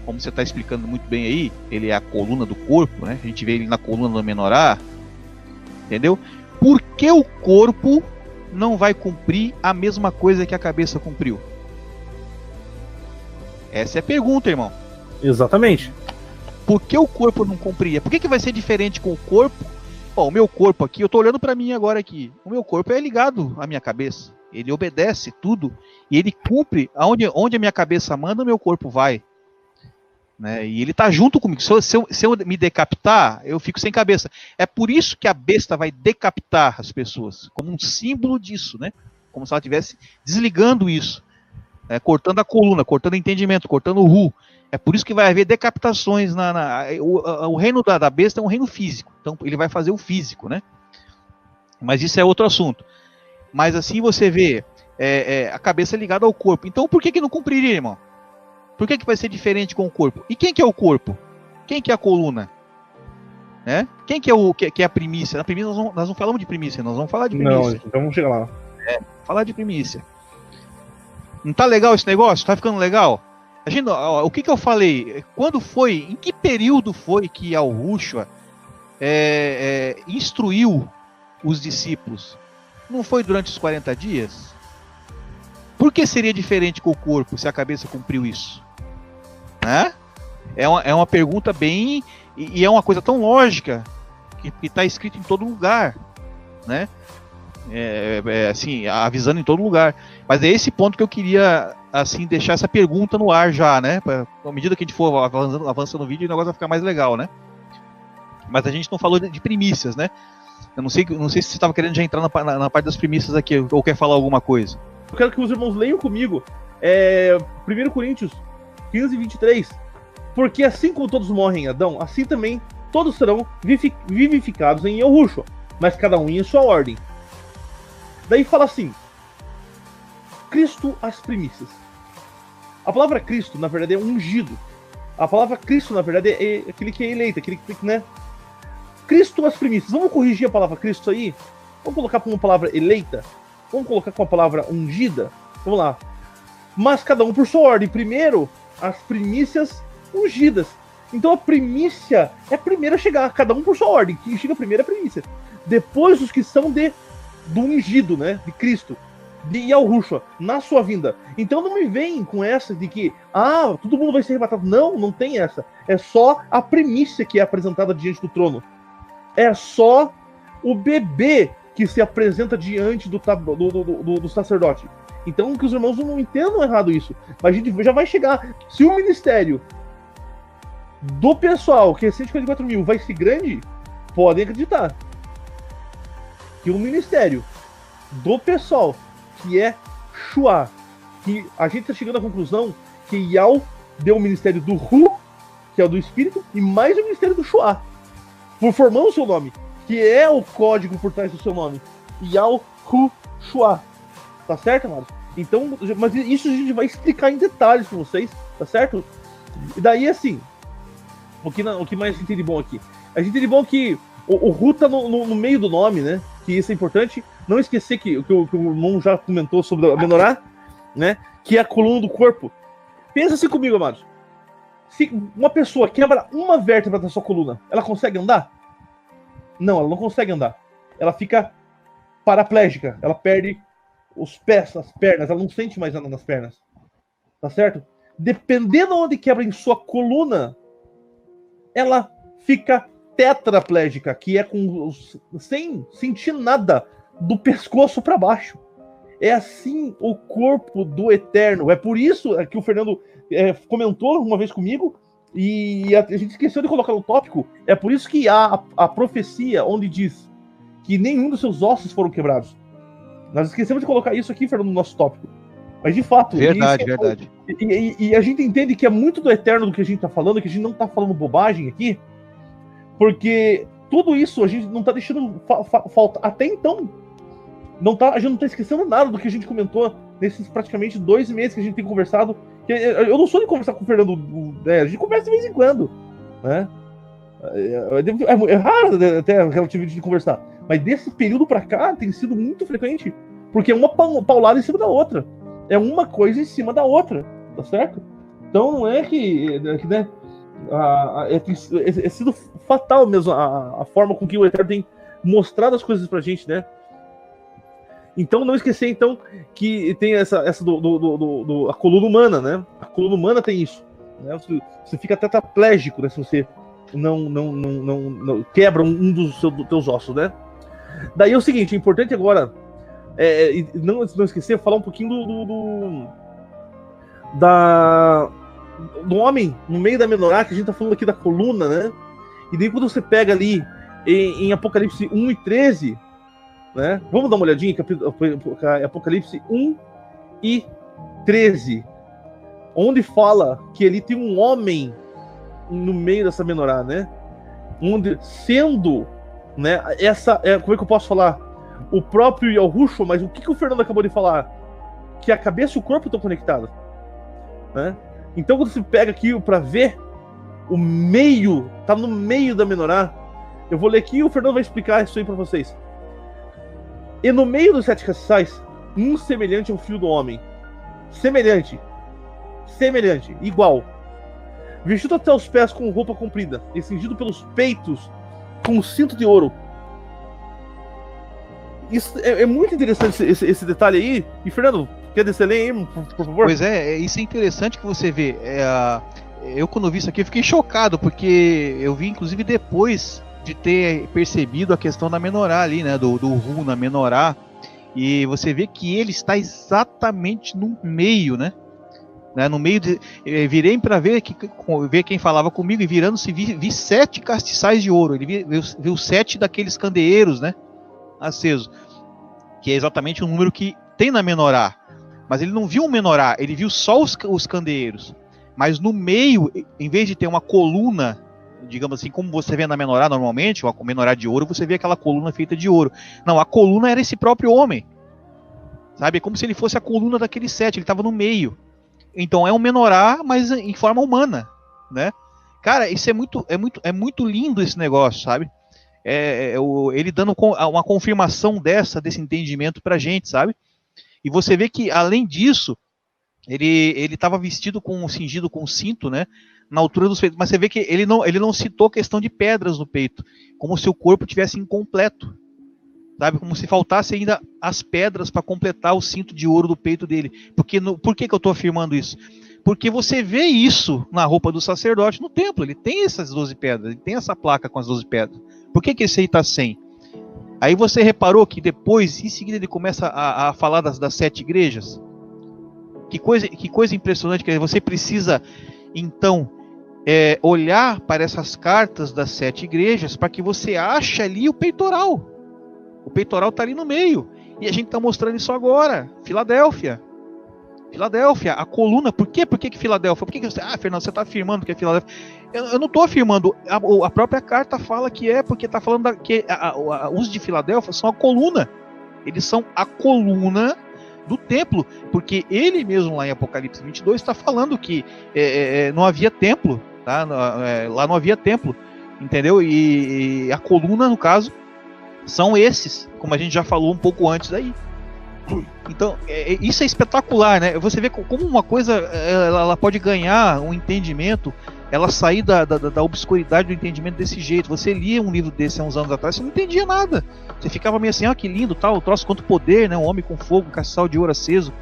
[SPEAKER 4] como você está explicando muito bem aí, ele é a coluna do corpo, né? A gente vê ele na coluna do menorá, entendeu? Por que o corpo não vai cumprir a mesma coisa que a cabeça cumpriu? Essa é a pergunta, irmão.
[SPEAKER 1] Exatamente.
[SPEAKER 4] Por que o corpo não cumpria? Por que vai ser diferente com o corpo? Bom, o meu corpo aqui, eu tô olhando para mim agora aqui. O meu corpo é ligado à minha cabeça. Ele obedece tudo e ele cumpre onde a minha cabeça manda, o meu corpo vai. Né? E ele tá junto comigo. Se eu me decapitar, eu fico sem cabeça. É por isso que a besta vai decapitar as pessoas, como um símbolo disso, né? Como se ela estivesse desligando isso. Cortando a coluna, cortando o entendimento, cortando o Ru. É por isso que vai haver decapitações. O reino da besta é um reino físico. Então ele vai fazer o físico, né? Mas isso é outro assunto. Mas assim você vê a cabeça ligada ao corpo. Então por que não cumpriria, irmão? Por que vai ser diferente com o corpo? E quem que é o corpo? Quem que é a coluna? Né? Quem que é a primícia? Na primícia nós não falamos de primícia, nós vamos falar de primícia.
[SPEAKER 1] Não, então vamos chegar lá.
[SPEAKER 4] Falar de primícia. Não tá legal esse negócio? Tá ficando legal? A gente, o que eu falei? Quando foi, em que período foi que Yahushua instruiu os discípulos? Não foi durante os 40 dias? Por que seria diferente com o corpo se a cabeça cumpriu isso? Né? É uma pergunta bem... E é uma coisa tão lógica que está escrito em todo lugar, né? Assim, avisando em todo lugar. Mas é esse ponto que eu queria, assim, deixar essa pergunta no ar já, né? À medida que a gente for avançando no vídeo, o negócio vai ficar mais legal, né? Mas a gente não falou de primícias, né? Eu não sei se você estava querendo já entrar na parte das primícias aqui, ou quer falar alguma coisa.
[SPEAKER 1] Eu quero que os irmãos leiam comigo 1 Coríntios 15, 23. Porque assim como todos morrem em Adão, assim também todos serão vivificados em Yahushua, mas cada um em sua ordem. Daí fala assim: Cristo as primícias. A palavra Cristo, na verdade, é ungido. A palavra Cristo, na verdade, é aquele que é eleito, aquele que, né? Cristo as primícias. Vamos corrigir a palavra Cristo aí? Vamos colocar como palavra eleita? Vamos colocar com a palavra ungida? Vamos lá. Mas cada um por sua ordem. Primeiro, as primícias ungidas. Então a primícia é a primeira a chegar, cada um por sua ordem. Quem chega primeiro é a primícia. Depois os que são do ungido, né? De Cristo, de Yahushua, na sua vinda. Então não me vem com essa de que, todo mundo vai ser arrebatado. Não, não tem essa. É só a primícia que é apresentada diante do trono. É só o bebê que se apresenta diante do sacerdote. Então que os irmãos não entendam errado isso. Mas a gente já vai chegar. Se o ministério do pessoal, que é 144 mil, vai ser grande, podem acreditar que o ministério do pessoal, que é Shua, que a gente está chegando à conclusão que Yao deu o ministério do Hu, que é o do Espírito, e mais o ministério do Shua, por formando o seu nome, que é o código por trás do seu nome. Yao Hu Shua. Tá certo, amados? Então, mas isso a gente vai explicar em detalhes para vocês, tá certo? E daí, assim, o que mais a gente tem de bom aqui? A gente tem de bom que o Hu tá no meio do nome, né? Que isso é importante. Não esquecer que o irmão já comentou sobre a menorá, né? Que é a coluna do corpo. Pensa assim comigo, amados. Se uma pessoa quebra uma vértebra da sua coluna, ela consegue andar? Não, ela não consegue andar. Ela fica paraplégica. Ela perde os pés, as pernas. Ela não sente mais nada nas pernas. Tá certo? Dependendo onde quebra em sua coluna, ela fica tetraplégica, que é sem sentir nada do pescoço para baixo. É assim o corpo do Eterno. É por isso que o Fernando comentou uma vez comigo, e a gente esqueceu de colocar no tópico. É por isso que há a profecia onde diz que nenhum dos seus ossos foram quebrados. Nós esquecemos de colocar isso aqui, Fernando, no nosso tópico. Mas de fato...
[SPEAKER 4] Verdade.
[SPEAKER 1] E a gente entende que é muito do Eterno do que a gente está falando, que a gente não está falando bobagem aqui, porque tudo isso a gente não está deixando falta. Até então, a gente não está esquecendo nada do que a gente comentou nesses praticamente 2 meses que a gente tem conversado. Eu não sou de conversar com o Fernando, a gente conversa de vez em quando, né? É raro até relativamente de conversar, mas desse período para cá tem sido muito frequente, porque é uma paulada em cima da outra, é uma coisa em cima da outra, tá certo? Então não é que né, é sido fatal mesmo a forma com que o Eterno tem mostrado as coisas pra gente, né? Então não esquecer então que tem essa a coluna humana, né? A coluna humana tem isso, né? Você fica tetraplégico, né? Se você não quebra um dos teus ossos, né? Daí é o seguinte, é importante agora não esquecer, falar um pouquinho do homem no meio da menorá, que a gente tá falando aqui da coluna, né? E daí quando você pega ali em Apocalipse 1 e 13, né? Vamos dar uma olhadinha em Apocalipse 1 e 13, onde fala que ali tem um homem no meio dessa menorá, né? Onde sendo, né? Como é que eu posso falar? O próprio Yahushua, mas o que o Fernando acabou de falar? Que a cabeça e o corpo estão conectados, né? Então quando você pega aqui para ver o meio, tá no meio da menorá. Eu vou ler aqui e o Fernando vai explicar isso aí para vocês. E no meio dos 7 castiçais, um semelhante ao filho do homem. Semelhante. semelhante, igual. Vestido até os pés com roupa comprida e cingido pelos peitos com um cinto de ouro. Isso é muito interessante esse detalhe aí. E, Fernando, quer descer aí, por favor?
[SPEAKER 4] Pois é, isso é interessante que você vê. Eu, quando vi isso aqui, eu fiquei chocado, porque eu vi, inclusive, depois de ter percebido a questão da menorá ali, né? Do Ru na menorá. E você vê que ele está exatamente no meio, né? No meio de. Virei para ver quem falava comigo, e virando-se, vi 7 castiçais de ouro. Ele viu 7 daqueles candeeiros, né? Aceso. Que é exatamente o número que tem na menorá. Mas ele não viu um menorá, ele viu só os candeeiros. Mas no meio, em vez de ter uma coluna, digamos assim, como você vê na menorá normalmente, uma menorá de ouro, você vê aquela coluna feita de ouro. Não, a coluna era esse próprio homem. Sabe? É como se ele fosse a coluna daquele 7, ele estava no meio. Então é um menorá, mas em forma humana, né? Cara, isso é muito lindo esse negócio, sabe? Ele dando uma confirmação desse entendimento pra gente, sabe? E você vê que, além disso, ele estava cingido com cinto, né? Na altura dos peitos. Mas você vê que ele não citou a questão de pedras no peito, como se o corpo tivesse incompleto, sabe? Como se faltasse ainda as pedras para completar o cinto de ouro do peito dele. Por que eu estou afirmando isso? Porque você vê isso na roupa do sacerdote no templo. Ele tem essas 12 pedras, ele tem essa placa com as 12 pedras. Por que esse aí está sem? Aí você reparou que depois, em seguida, ele começa a falar das 7 igrejas? Que coisa impressionante, que você precisa, então, olhar para essas cartas das 7 igrejas para que você ache ali o peitoral. O peitoral está ali no meio. E a gente está mostrando isso agora. Filadélfia, a coluna. Por quê? Por que Filadélfia? Por que você... Fernando, você está afirmando que é Filadélfia? Eu não estou afirmando. A própria carta fala que porque está falando que os de Filadélfia são a coluna. Eles são a coluna do templo. Porque ele mesmo lá em Apocalipse 22 está falando que não havia templo. Tá? Lá não havia templo. Entendeu? E a coluna, no caso, são esses, como a gente já falou um pouco antes aí. Então, isso é espetacular, né? Você vê como uma coisa ela pode ganhar um entendimento, ela sair da obscuridade do entendimento desse jeito. Você lia um livro desse há uns anos atrás, você não entendia nada. Você ficava meio assim, que lindo, tal, o troço quanto poder, né? Um homem com fogo, um castiçal de ouro aceso,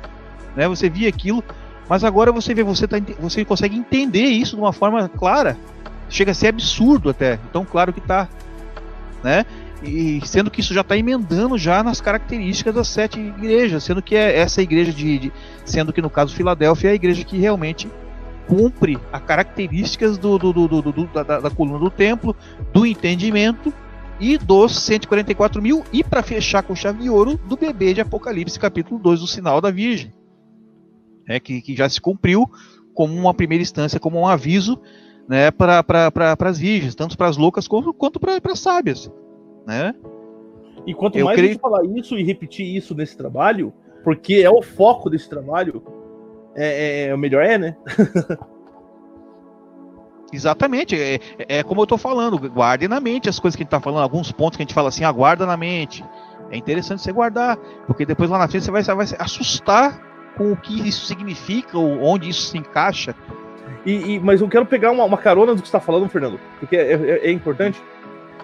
[SPEAKER 4] né? Você via aquilo, mas agora você vê, você consegue entender isso de uma forma clara. Chega a ser absurdo até, tão claro que tá, né? E sendo que isso já está emendando já nas características das 7 igrejas, sendo que essa igreja sendo que no caso Filadélfia é a igreja que realmente cumpre as características da coluna do templo, do entendimento e dos 144 mil, e para fechar com chave de ouro, do bebê de Apocalipse capítulo 2, do sinal da Virgem, que já se cumpriu como uma primeira instância, como um aviso, né, para as virgens, tanto para as loucas quanto para as sábias. Né?
[SPEAKER 1] E quanto mais a gente falar isso e repetir isso nesse trabalho, porque é o foco desse trabalho, o melhor né?
[SPEAKER 4] Exatamente, como eu tô falando, guardem na mente as coisas que a gente tá falando, alguns pontos que a gente fala assim, guarda na mente. É interessante você guardar, porque depois lá na frente você vai se assustar com o que isso significa, ou onde isso se encaixa.
[SPEAKER 1] Mas eu quero pegar uma carona do que você está falando, Fernando, porque é importante.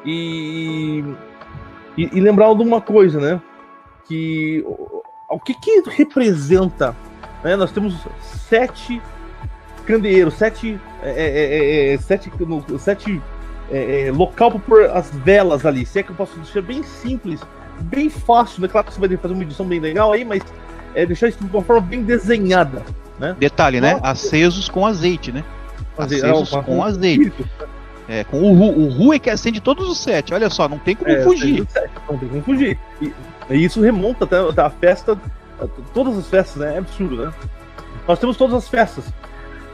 [SPEAKER 1] E lembrar de uma coisa, né? Que o que representa, né? Nós temos 7 candeeiros, 7 local para pôr as velas ali. Se é que eu posso deixar bem simples, bem fácil, né? Claro que você vai ter que fazer uma edição bem legal aí, mas deixar isso de uma forma bem desenhada, né?
[SPEAKER 4] Detalhe, né? Acesos com azeite, né? Acesos com azeite. Com o Ru é que acende todos os 7. Olha só, não tem como fugir.
[SPEAKER 1] Não tem como fugir. E isso remonta até a festa, todas as festas, né? É absurdo, né? Nós temos todas as festas.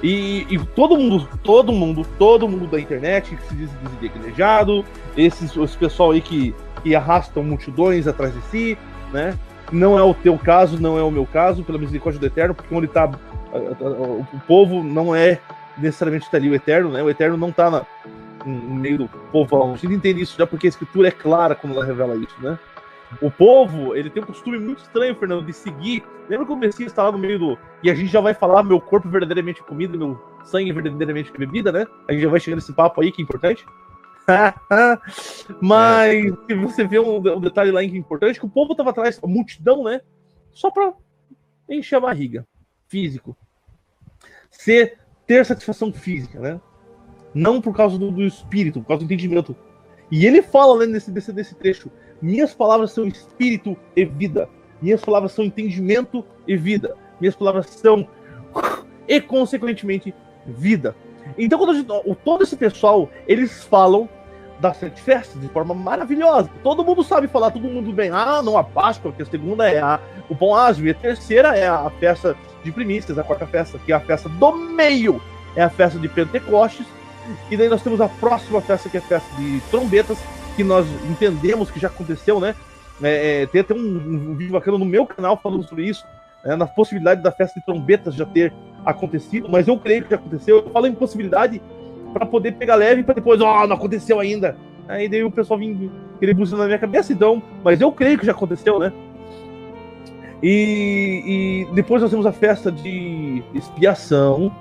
[SPEAKER 1] E todo mundo da internet que se diz igreja, esse pessoal aí que arrastam multidões atrás de si, né? Não é o teu caso, não é o meu caso, pela misericórdia do Eterno, porque onde está o povo não é necessariamente está ali o Eterno, né? O Eterno não está no meio do povo. A gente entende isso já porque a Escritura é clara quando ela revela isso, né? O povo, ele tem um costume muito estranho, Fernando, de seguir. Lembra que o Messias está lá no meio do... E a gente já vai falar, meu corpo verdadeiramente é comida, meu sangue verdadeiramente é bebida, né? A gente já vai chegar nesse papo aí, que é importante. Mas você vê um detalhe lá que é importante, que o povo estava atrás, a multidão, né? Só para encher a barriga. Físico. Ter satisfação física, né? Não por causa do espírito, por causa do entendimento. E ele fala, né, nesse trecho: minhas palavras são espírito e vida. Minhas palavras são entendimento e vida. Minhas palavras são, e consequentemente, vida. Então, todo esse pessoal, eles falam das 7 festas de forma maravilhosa. Todo mundo sabe falar, todo mundo bem. Ah, não, a Páscoa, que a segunda é o Pão Ázimo, e a terceira é a festa de primícias, a quarta festa, que é a festa do meio, é a festa de Pentecostes. E daí nós temos a próxima festa, que é a festa de trombetas, que nós entendemos que já aconteceu, né? Tem até um vídeo bacana no meu canal falando sobre isso, na possibilidade da festa de trombetas já ter acontecido, mas eu creio que já aconteceu. Eu falo em possibilidade para poder pegar leve, para depois, não aconteceu ainda. Aí daí o pessoal vinha querer buzinar na minha cabeça, então, mas eu creio que já aconteceu, né? E depois nós temos a festa de expiação,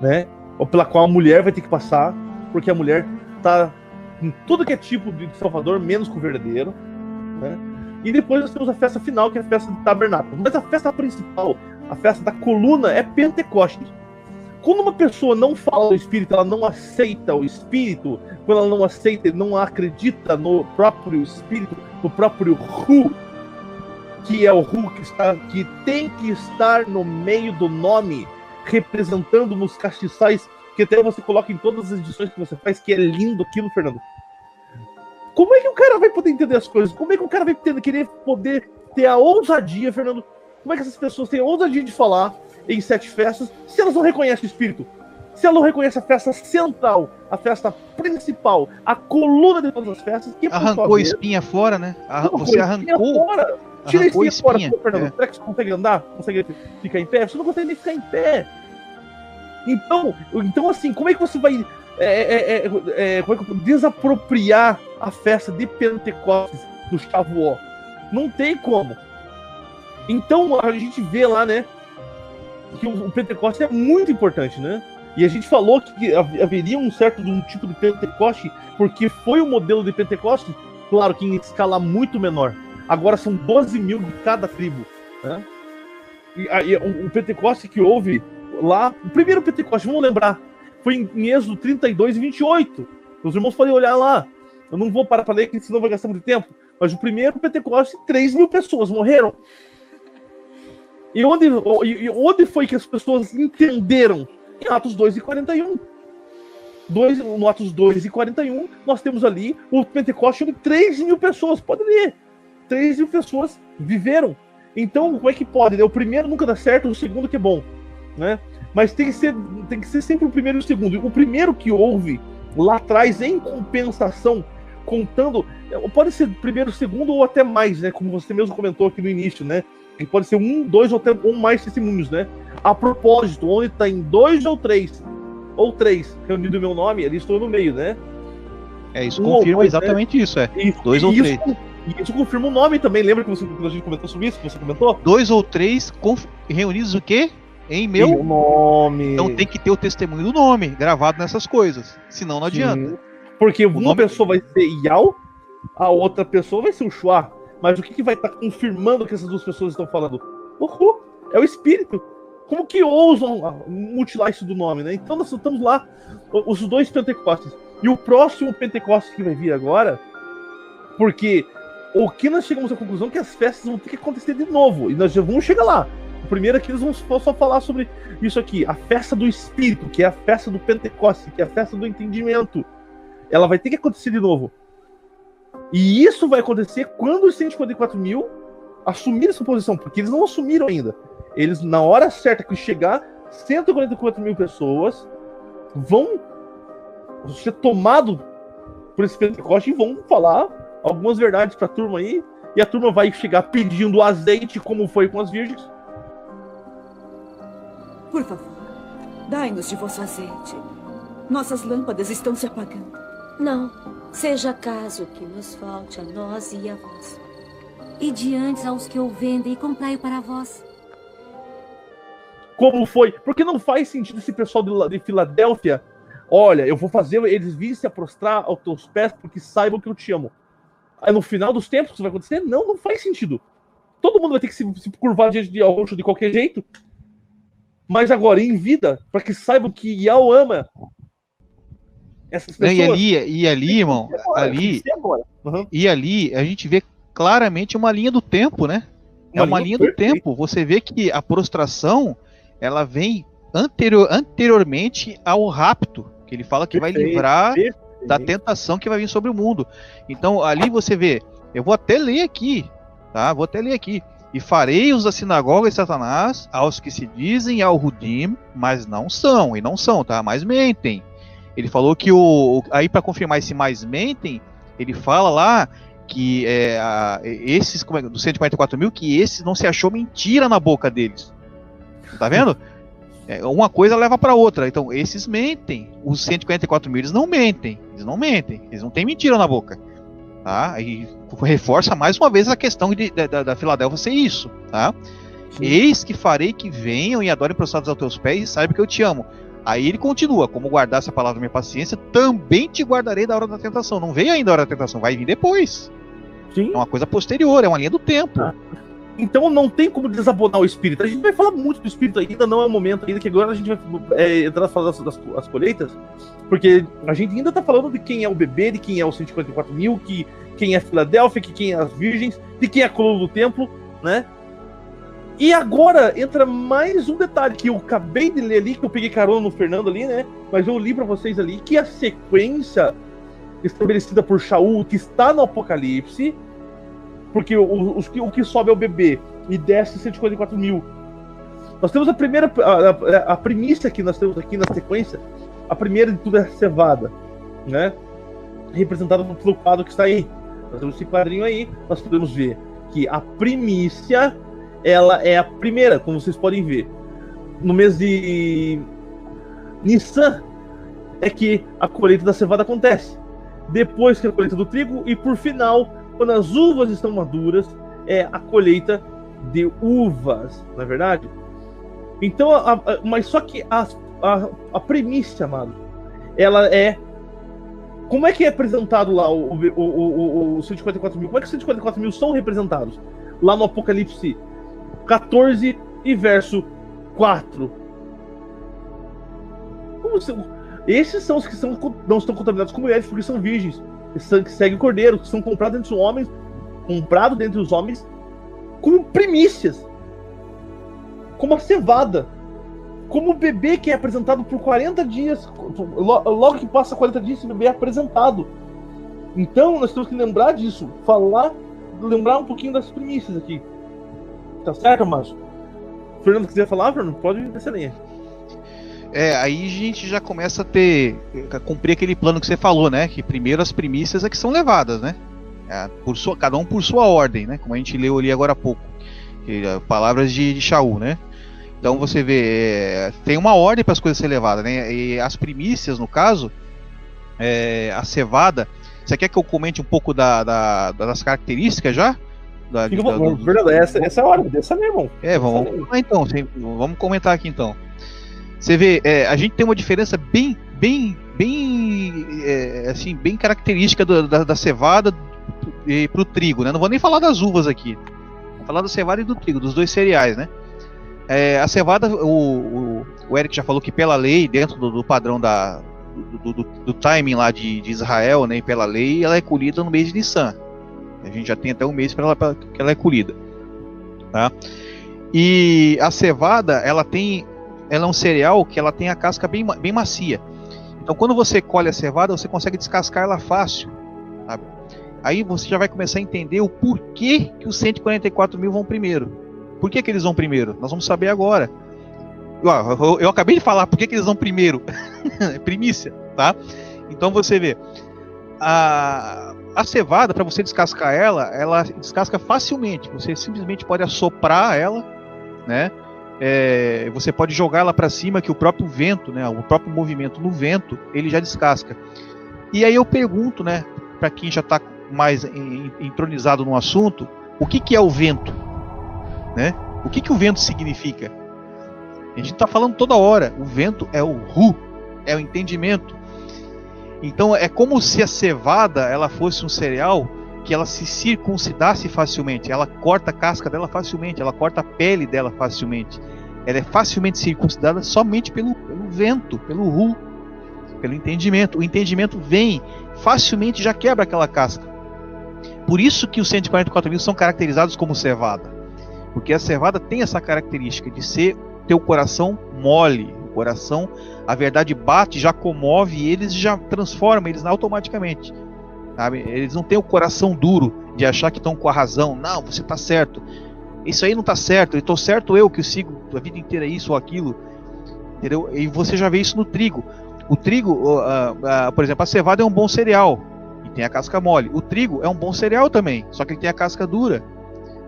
[SPEAKER 1] né? Pela qual a mulher vai ter que passar, porque a mulher tá com tudo que é tipo de salvador, menos com o verdadeiro, né? E depois nós temos a festa final, que é a festa do tabernáculo. Mas a festa principal, a festa da coluna, é Pentecostes. Quando uma pessoa não fala do Espírito, ela não aceita o Espírito, quando ela não aceita, não acredita no próprio Espírito, no próprio Ru, que é o Ru que tem que estar no meio do nome, representando nos castiçais, que até você coloca em todas as edições que você faz, que é lindo aquilo, Fernando. Como é que o cara vai poder entender as coisas? Como é que o cara vai querer poder ter a ousadia, Fernando? Como é que essas pessoas têm a ousadia de falar em 7 festas se elas não reconhecem o Espírito? Se ela não reconhece a festa central, a festa principal, a coluna de todas as festas, que
[SPEAKER 4] arrancou a espinha fora, né? Você arrancou.
[SPEAKER 1] Tira a espinha fora, Fernando. Será que você consegue andar? Consegue ficar em pé? Você não consegue nem ficar em pé. Então assim, como é que você vai desapropriar a festa de Pentecostes do Shavuot? Não tem como. Então a gente vê lá, né, que o Pentecostes é muito importante, né? E a gente falou que haveria um tipo de Pentecoste, porque foi o modelo de Pentecostes, claro que em escala muito menor. Agora são 12 mil de cada tribo, né? E o Pentecoste que houve lá, o primeiro Pentecoste, vamos lembrar, foi em Êxodo 32 e 28. Os irmãos podem olhar lá. Eu não vou parar para ler, porque senão vai gastar muito tempo. Mas o primeiro Pentecoste, 3 mil pessoas morreram. E onde foi que as pessoas entenderam? Em Atos 2 e 41. No Atos 2 e 41, nós temos ali o Pentecoste onde 3 mil pessoas, pode ler. 3 mil pessoas viveram. Então, como é que pode? Né? O primeiro nunca dá certo, o segundo que é bom, né? Mas tem que ser sempre o primeiro e o segundo. O primeiro que houve lá atrás, em compensação, contando, pode ser primeiro, segundo ou até mais, né? Como você mesmo comentou aqui no início, né? Que pode ser 1, 2 ou até mais testemunhos, né? A propósito, onde tem 2 ou 3 reunido o meu nome, ali estou no meio, né?
[SPEAKER 4] Isso confirma exatamente, né? Isso, 2 ou 3.
[SPEAKER 1] Isso confirma o nome também, lembra que a gente comentou sobre isso, que você comentou?
[SPEAKER 4] 2 ou 3 reunidos o quê? Em meu
[SPEAKER 1] nome.
[SPEAKER 4] Então tem que ter o testemunho do nome gravado nessas coisas, senão não adianta.
[SPEAKER 1] Porque uma pessoa vai ser Yao, a outra pessoa vai ser o Shua. Mas o que vai estar confirmando que essas duas pessoas estão falando? O Ru, é o Espírito. Como que ousam mutilar isso do nome, né? Então nós estamos lá, os 2 Pentecostes. E o próximo Pentecostes que vai vir agora, porque o que nós chegamos à conclusão é que as festas vão ter que acontecer de novo. E nós já vamos chegar lá. O primeiro aqui eles vão só falar sobre isso aqui. A festa do Espírito, que é a festa do Pentecostes, que é a festa do entendimento. Ela vai ter que acontecer de novo. E isso vai acontecer quando os 154 mil assumirem essa posição, porque eles não assumiram ainda. Eles, na hora certa que chegar, 144 mil pessoas vão ser tomados por esse Pentecoste e vão falar algumas verdades para a turma aí, e a turma vai chegar pedindo azeite, como foi com as virgens.
[SPEAKER 2] Por favor, dai-nos de vosso azeite. Nossas lâmpadas estão se apagando.
[SPEAKER 3] Não, seja caso que nos falte a nós e a vós. e diante aos que o vendem, e comprai-o para vós.
[SPEAKER 1] Como foi? Porque não faz sentido esse pessoal de Filadélfia. Olha, eu vou fazer eles virem se prostrar aos teus pés porque saibam que eu te amo. Aí no final dos tempos isso vai acontecer? Não faz sentido. Todo mundo vai ter que se curvar diante de Yahushua de qualquer jeito. Mas agora, em vida, para que saibam que Yahweh ama essas pessoas.
[SPEAKER 4] E ali, irmão, e ali a gente vê claramente uma linha do tempo, né? É uma linha do tempo. Você vê que a prostração, ela vem anteriormente ao rapto, que ele fala que vai livrar da tentação que vai vir sobre o mundo. Então, ali você vê, eu vou até ler aqui, tá? Vou até ler aqui. E farei os da sinagoga de Satanás aos que se dizem Al-Hudim, mas não são, tá? Mas mentem. Ele falou que aí para confirmar esse mais mentem, ele fala lá que esses dos 144 mil, que esses não se achou mentira na boca deles. Tá vendo? Uma coisa leva para outra. Então, esses mentem. Os 144 mil, eles não mentem. Eles não têm mentira na boca. Tá? E reforça mais uma vez a questão da Filadélfia ser isso. Tá? Eis que farei que venham e adorem prostrados aos teus pés e saibam que eu te amo. Aí ele continua, como guardasse a palavra da minha paciência, também te guardarei da hora da tentação. Não veio ainda a hora da tentação, vai vir depois. Sim. É uma coisa posterior, é uma linha do tempo.
[SPEAKER 1] Então não tem como desabonar o espírito. A gente vai falar muito do espírito ainda, não é o momento ainda, que agora a gente vai entrar a falar das colheitas, porque a gente ainda tá falando de quem é o bebê, de quem é os 144 mil, quem é Filadélfia, quem é as virgens, de quem é a coluna do templo, né? E agora entra mais um detalhe que eu acabei de ler ali, que eu peguei carona no Fernando ali, né? Mas eu li pra vocês ali, que a sequência estabelecida por Shaul, que está no Apocalipse, porque o que sobe é o bebê e desce 144 mil. Nós temos a primícia que nós temos aqui na sequência. A primeira de tudo é a cevada, né? Representada pelo quadro que está aí. Nós temos esse quadrinho aí, nós podemos ver que a primícia, ela é a primeira, como vocês podem ver. No mês de Nissan é que a colheita da cevada acontece. Depois que a colheita do trigo e por final, quando as uvas estão maduras, é a colheita de uvas, não é verdade? Então, mas só que a primícia, amado, ela é... Como é que é apresentado lá o 144 mil? Como é que os 144 mil são representados? Lá no Apocalipse 14 e verso 4. Esses são os que não estão contaminados com mulheres, porque são virgens, que seguem o cordeiro, que são comprados dentre os homens, como primícias, como a cevada, como o bebê que é apresentado por 40 dias, logo que passa 40 dias, esse bebê é apresentado. Então nós temos que lembrar disso, lembrar um pouquinho das primícias aqui. Tá certo, Márcio? Fernando, quiser falar, Fernando, pode descer a linha.
[SPEAKER 4] Aí a gente já começa a cumprir aquele plano que você falou, né? Que primeiro as primícias é que são levadas, né? Cada um por sua ordem, né? Como a gente leu ali agora há pouco. Palavras de Shaul, né? Então você vê, tem uma ordem para as coisas serem levadas, né? E as primícias, no caso, a cevada. Você quer que eu comente um pouco das características já?
[SPEAKER 1] Verdade, essa é a ordem, dessa mesmo.
[SPEAKER 4] Vamos comentar aqui então. Você vê, a gente tem uma diferença bem característica da cevada para o trigo, né? Não vou nem falar das uvas aqui. Vou falar da cevada e do trigo, dos dois cereais, né? A cevada, o Eric já falou que pela lei, dentro do padrão do timing lá de Israel, né? Pela lei, ela é colhida no mês de Nissan. A gente já tem até um mês para que ela é colhida, tá? E a cevada, ela é um cereal que ela tem a casca bem macia. Então quando você colhe a cevada, você consegue descascar ela fácil, sabe? Aí você já vai começar a entender o porquê que os 144 mil vão primeiro. Por que eles vão primeiro? Nós vamos saber agora. Eu acabei de falar por que eles vão primeiro. Primícia, tá? Então você vê, a cevada, para você descascar ela descasca facilmente. Você simplesmente pode assoprar ela, né? Você pode jogar ela para cima, que o próprio vento, né, o próprio movimento no vento, ele já descasca. E aí eu pergunto, né, para quem já está mais entronizado no assunto, O que é o vento? Né? O que o vento significa? A gente está falando toda hora. O vento é o Ru, é o entendimento. Então é como se a cevada ela fosse um cereal que ela se circuncidasse facilmente. Ela corta a casca dela facilmente, ela corta a pele dela facilmente. Ela é facilmente circuncidada somente pelo vento, pelo Ru, pelo entendimento. O entendimento vem facilmente, já quebra aquela casca. Por isso que os 144 mil são caracterizados como cevada. Porque a cevada tem essa característica de ter o coração mole. O coração, a verdade bate, já comove e eles já transformam, eles automaticamente. Sabe? Eles não têm o coração duro de achar que estão com a razão. Não, você está certo. Isso aí não está certo. Eu estou certo eu que eu sigo a vida inteira isso ou aquilo. Entendeu? E você já vê isso no trigo. O trigo, por exemplo, a cevada é um bom cereal e tem a casca mole. O trigo é um bom cereal também, só que ele tem a casca dura.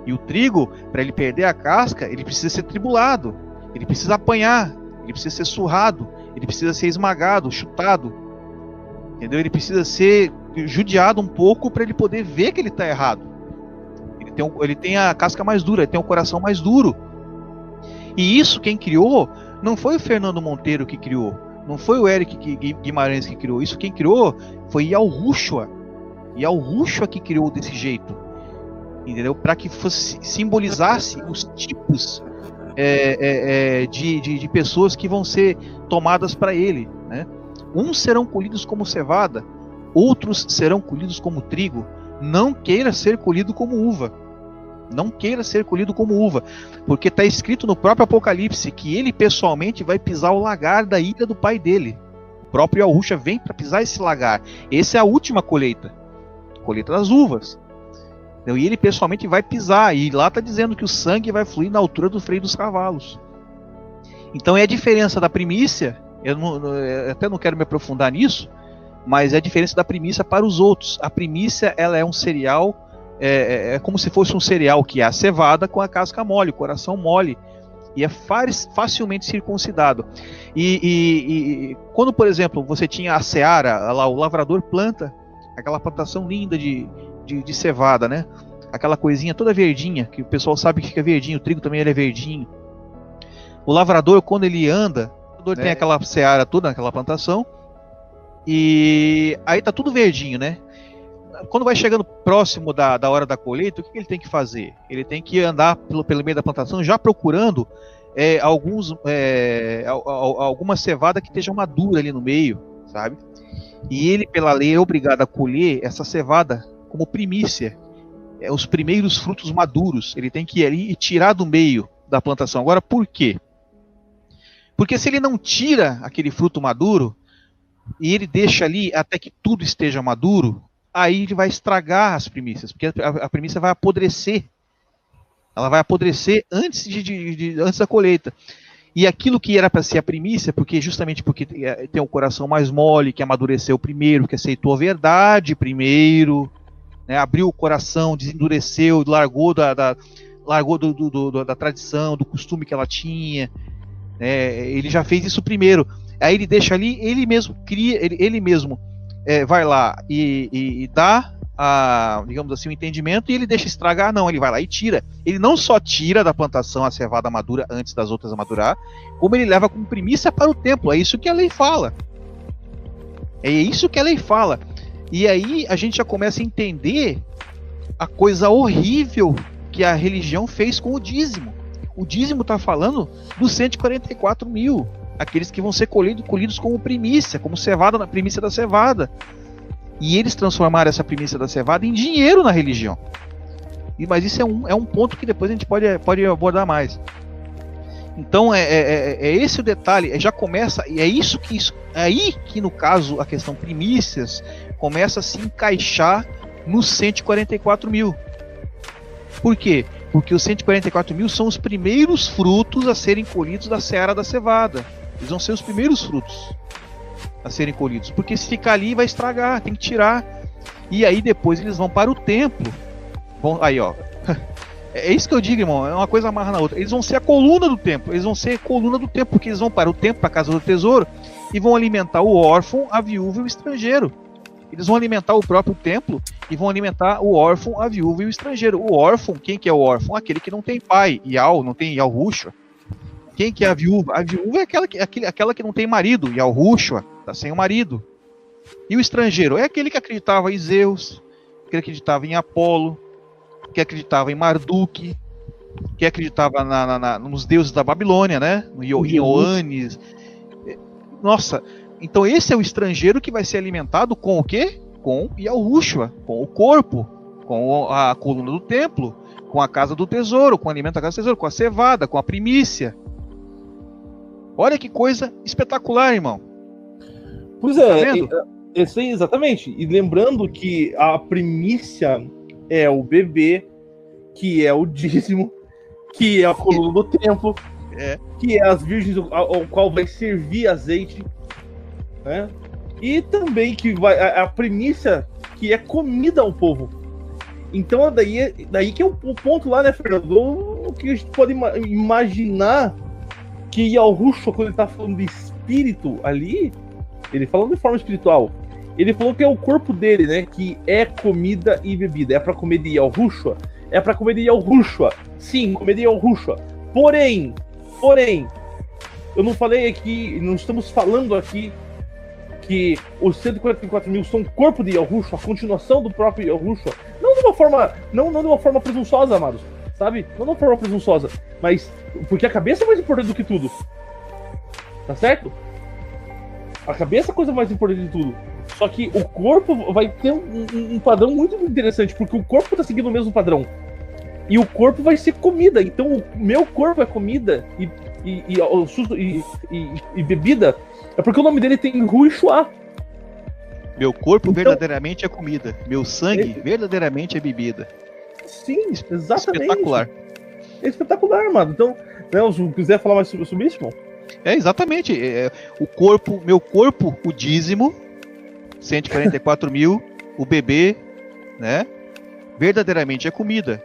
[SPEAKER 4] E o trigo, para ele perder a casca, ele precisa ser tribulado, ele precisa apanhar, ele precisa ser surrado, ele precisa ser esmagado, chutado. Entendeu? Ele precisa ser judiado um pouco para ele poder ver que ele está errado. Ele tem a casca mais dura, ele tem o coração mais duro. E isso quem criou não foi o Fernando Monteiro que criou, não foi o Eric Guimarães que criou. Isso quem criou foi Yahushua. Yahushua que criou desse jeito. Entendeu? Para que simbolizasse os tipos de pessoas que vão ser tomadas para ele, né? Uns serão colhidos como cevada, outros serão colhidos como trigo. Não queira ser colhido como uva. Não queira ser colhido como uva, porque está escrito no próprio Apocalipse que ele pessoalmente vai pisar o lagar da ira do pai dele. O próprio Yahushua vem para pisar esse lagar. Essa é a última colheita, colheita das uvas. E ele pessoalmente vai pisar, e lá está dizendo que o sangue vai fluir na altura do freio dos cavalos. Então é a diferença da primícia, eu até não quero me aprofundar nisso, mas é a diferença da primícia para os outros. A primícia, ela é um cereal, é como se fosse um cereal que é a cevada com a casca mole, o coração mole, e é facilmente circuncidado. E quando, por exemplo, você tinha a seara, lá o lavrador planta aquela plantação linda de cevada, né? Aquela coisinha toda verdinha, que o pessoal sabe que fica verdinho, o trigo também ele é verdinho. O lavrador, quando ele anda, tem aquela seara toda, aquela plantação, e aí tá tudo verdinho, né? Quando vai chegando próximo da hora da colheita, o que ele tem que fazer? Ele tem que andar pelo meio da plantação já procurando alguma cevada que esteja madura ali no meio, sabe? E ele, pela lei, é obrigado a colher essa cevada como primícia, os primeiros frutos maduros. Ele tem que ir ali e tirar do meio da plantação. Agora, por quê? Porque se ele não tira aquele fruto maduro e ele deixa ali até que tudo esteja maduro, aí ele vai estragar as primícias, porque a primícia vai apodrecer. Ela vai apodrecer antes da colheita. E aquilo que era para ser a primícia, justamente porque tem o coração mais mole, que amadureceu primeiro, que aceitou a verdade primeiro, né, abriu o coração, desendureceu, largou da tradição, do costume que ela tinha, ele já fez isso primeiro. Aí ele deixa ali, ele mesmo cria, ele mesmo vai lá e dá, digamos assim, o entendimento, e ele deixa estragar. Não, ele vai lá e tira. Ele não só tira da plantação a cevada madura antes das outras madurar, como ele leva como primícia para o templo. É isso que a lei fala. É isso que a lei fala. E aí a gente já começa a entender a coisa horrível que a religião fez com o dízimo. O dízimo está falando dos 144 mil, aqueles que vão ser colhidos como primícia, como cevada, na primícia da cevada. E eles transformaram essa primícia da cevada em dinheiro na religião. Mas isso é um ponto que depois a gente pode abordar mais. Então é esse o detalhe. Já começa, e é aí que no caso a questão primícias começa a se encaixar nos 144 mil. Por quê? Porque os 144 mil são os primeiros frutos a serem colhidos da seara da cevada. Eles vão ser os primeiros frutos a serem colhidos, porque se ficar ali vai estragar, tem que tirar. E aí depois eles vão para o templo. Bom, aí ó, é isso que eu digo, irmão, é uma coisa amarra na outra. Eles vão ser a coluna do templo, porque eles vão para o templo, para a casa do tesouro, e vão alimentar o órfão, a viúva e o estrangeiro. Eles vão alimentar o próprio templo e vão alimentar o órfão, a viúva e o estrangeiro. O órfão, quem que é o órfão? Aquele que não tem pai, não tem Yalhushua. Quem que é a viúva? A viúva é aquela que não tem marido, Yalhushua, tá sem o marido. E o estrangeiro é aquele que acreditava em Zeus, que acreditava em Apolo, que acreditava em Marduk, que acreditava nos deuses da Babilônia, né? Em Ioannis. Nossa, então esse é o estrangeiro que vai ser alimentado com o quê? Com Yalhushua, com o corpo, com a coluna do templo, com a casa do tesouro, com o alimento da casa do tesouro, com a cevada, com a primícia. Olha que coisa espetacular, irmão.
[SPEAKER 1] Pois
[SPEAKER 4] Tá
[SPEAKER 1] é,
[SPEAKER 4] vendo?
[SPEAKER 1] isso aí, exatamente. E lembrando que a primícia é o bebê, que é o dízimo, que é a coluna do templo, que é as virgens ao qual vai servir azeite, né? E também que vai a primícia que é comida ao povo. Então daí que é o ponto lá, né, Fernando? O que a gente pode imaginar que Yalhushua, quando ele tá falando de espírito ali, ele falando de forma espiritual, ele falou que é o corpo dele, né, que é comida e bebida. É para comer de Yalhushua? É para comer de Yalhushua. Sim, comer de Yalhushua. Porém, eu não falei aqui, não estamos falando aqui que os 144 mil são o corpo de Yalhushua, a continuação do próprio Yalhushua. Não de uma forma presunçosa, amados, sabe? Não de uma forma presunçosa, mas porque a cabeça é mais importante do que tudo. Tá certo? A cabeça é a coisa mais importante de tudo. Só que o corpo vai ter um padrão muito interessante, porque o corpo tá seguindo o mesmo padrão. E o corpo vai ser comida. Então o meu corpo é comida e bebida. É porque o nome dele tem Ruixuá.
[SPEAKER 4] Meu corpo verdadeiramente é comida. Meu sangue verdadeiramente é bebida.
[SPEAKER 1] Sim, exatamente.
[SPEAKER 4] Espetacular.
[SPEAKER 1] É espetacular, mano. Então, né, se quiser falar mais sobre isso, irmão.
[SPEAKER 4] É, exatamente. O corpo, meu corpo, o dízimo, 144 mil, o bebê, né? Verdadeiramente é comida.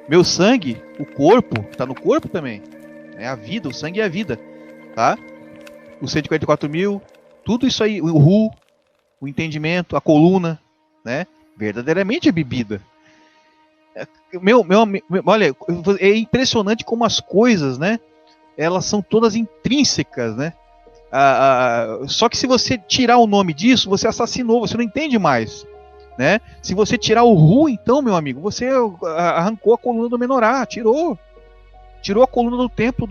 [SPEAKER 4] Meu sangue, o corpo, tá no corpo também. É a vida, o sangue é a vida, tá? Os 144 mil, tudo isso aí, o ru, o entendimento, a coluna, né? Verdadeiramente é bebida. Olha, é impressionante como as coisas, né? Elas são todas intrínsecas, né? Só que se você tirar o nome disso, você assassinou, você não entende mais, né? Se você tirar o ru, então, meu amigo, você arrancou a coluna do menorá, tirou a coluna do templo,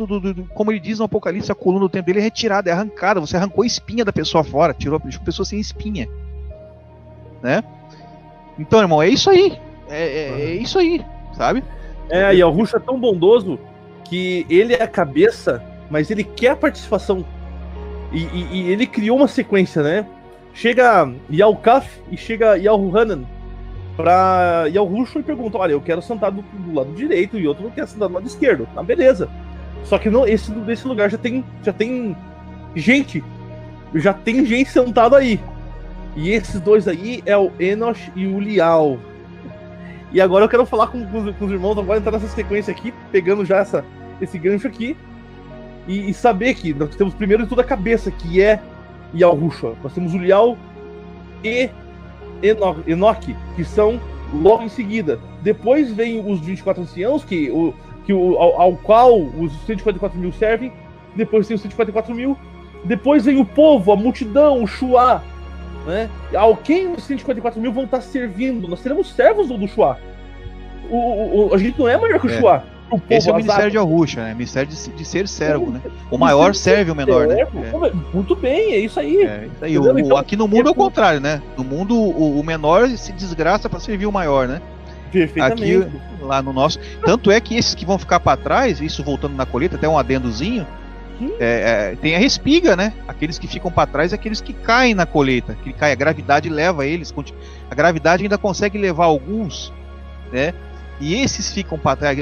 [SPEAKER 4] como ele diz no Apocalipse, a coluna do templo dele é retirada, é arrancada, você arrancou a espinha da pessoa fora, tirou a pessoa sem espinha, né? Então, irmão, é isso aí, é isso aí, sabe?
[SPEAKER 1] E o Yalhushua é tão bondoso que ele é a cabeça, mas ele quer a participação. E ele criou uma sequência, né? Chega Yalkaf e chega Yalhuhanan pra Yalhushua e pergunta: olha, eu quero sentar do lado direito e outro quer sentar do lado esquerdo. Tá, beleza. Só que nesse lugar já tem gente. Já tem gente sentada aí. E esses dois aí é o Enosh e o Lial. E agora eu quero falar com os irmãos, agora entrar nessa sequência aqui, pegando já esse gancho aqui. E saber que nós temos primeiro de tudo a cabeça, que é Yalhushua. Nós temos o Lial e Enoque, que são logo em seguida. Depois vem os 24 anciãos, ao qual os 144 mil servem. Depois tem os 144 mil. Depois vem o povo, a multidão, o Shuá, né? Ao quem os 144 mil vão estar servindo. Nós seremos servos do Shuá. A gente não é maior que o Shuá.
[SPEAKER 4] Esse é o ministério de Yalhushua, né? Ministério de ser servo, né? O maior serve o menor, né?
[SPEAKER 1] Muito bem, é isso aí.
[SPEAKER 4] Isso aí. Então, aqui no mundo é o contrário, né? No mundo, o menor se desgraça para servir o maior, né?
[SPEAKER 1] Perfeitamente.
[SPEAKER 4] Aqui, lá no nosso... Tanto é que esses que vão ficar para trás, isso voltando na colheita, até um adendozinho, tem a respiga, né? Aqueles que ficam para trás, aqueles que caem na colheita, que cai, a gravidade leva eles, a gravidade ainda consegue levar alguns, né? E esses ficam para trás.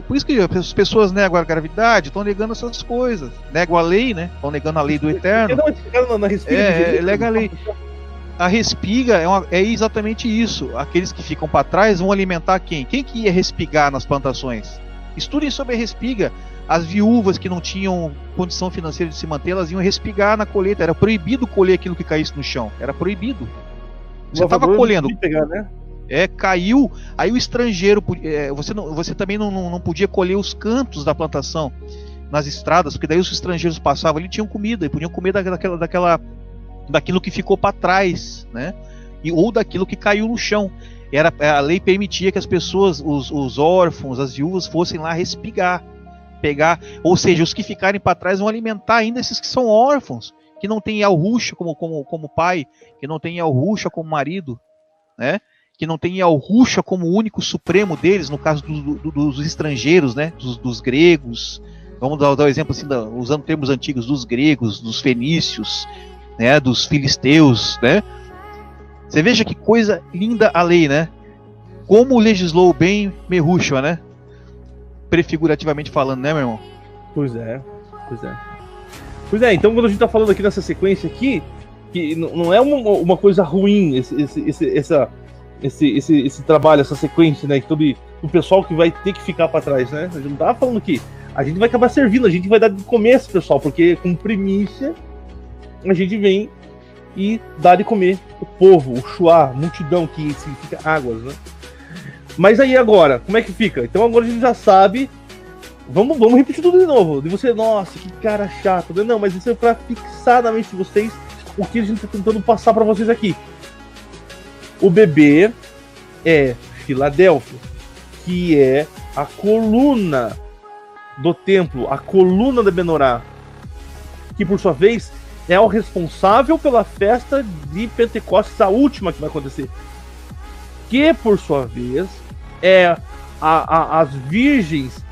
[SPEAKER 4] Por isso que as pessoas negam a gravidade, estão negando essas coisas, negam a lei, né? Estão negando a lei do eterno. Nega a lei. A respiga é exatamente isso. Aqueles que ficam para trás vão alimentar quem? Quem que ia respigar nas plantações? Estudem sobre a respiga. As viúvas que não tinham condição financeira de se manter, elas iam respigar na colheita. Era proibido colher aquilo que caísse no chão. Era proibido. Você estava colhendo.
[SPEAKER 1] Pegar, né?
[SPEAKER 4] Caiu, aí o estrangeiro, você também não podia colher os cantos da plantação nas estradas, porque daí os estrangeiros passavam ali, tinham comida, e podiam comer daquilo que ficou para trás, né? Ou daquilo que caiu no chão. A lei permitia que as pessoas, os órfãos, as viúvas, fossem lá respigar, pegar, ou seja, os que ficarem para trás vão alimentar ainda esses que são órfãos, que não têm Yalhushua como pai, que não têm Yalhushua como marido, né? Que não tem Yalhushua como único supremo deles, no caso dos estrangeiros, né? Dos gregos. Vamos dar o exemplo assim, usando termos antigos, dos gregos, dos fenícios, né? Dos filisteus, né? Você veja que coisa linda a lei, né? Como legislou bem Yahushua, né? Prefigurativamente falando, né, meu irmão?
[SPEAKER 1] Pois é. Então quando a gente tá falando aqui nessa sequência aqui, que não é uma coisa ruim esse trabalho, essa sequência, né? Que todo o pessoal que vai ter que ficar para trás, né? A gente não tava falando que a gente vai acabar servindo, a gente vai dar de comer esse pessoal, porque com primícia a gente vem e dá de comer o povo, o Shuá, multidão, que significa águas, né? Mas aí agora, como é que fica? Então agora a gente já sabe. Vamos repetir tudo de novo. De você, nossa, que cara chato. Não, mas isso é pra fixar na mente de vocês o que a gente tá tentando passar pra vocês aqui. O bebê é Filadélfia, que é a coluna do templo, a coluna da Menorá, que por sua vez é o responsável pela festa de Pentecostes, a última que vai acontecer, que por sua vez é as virgens,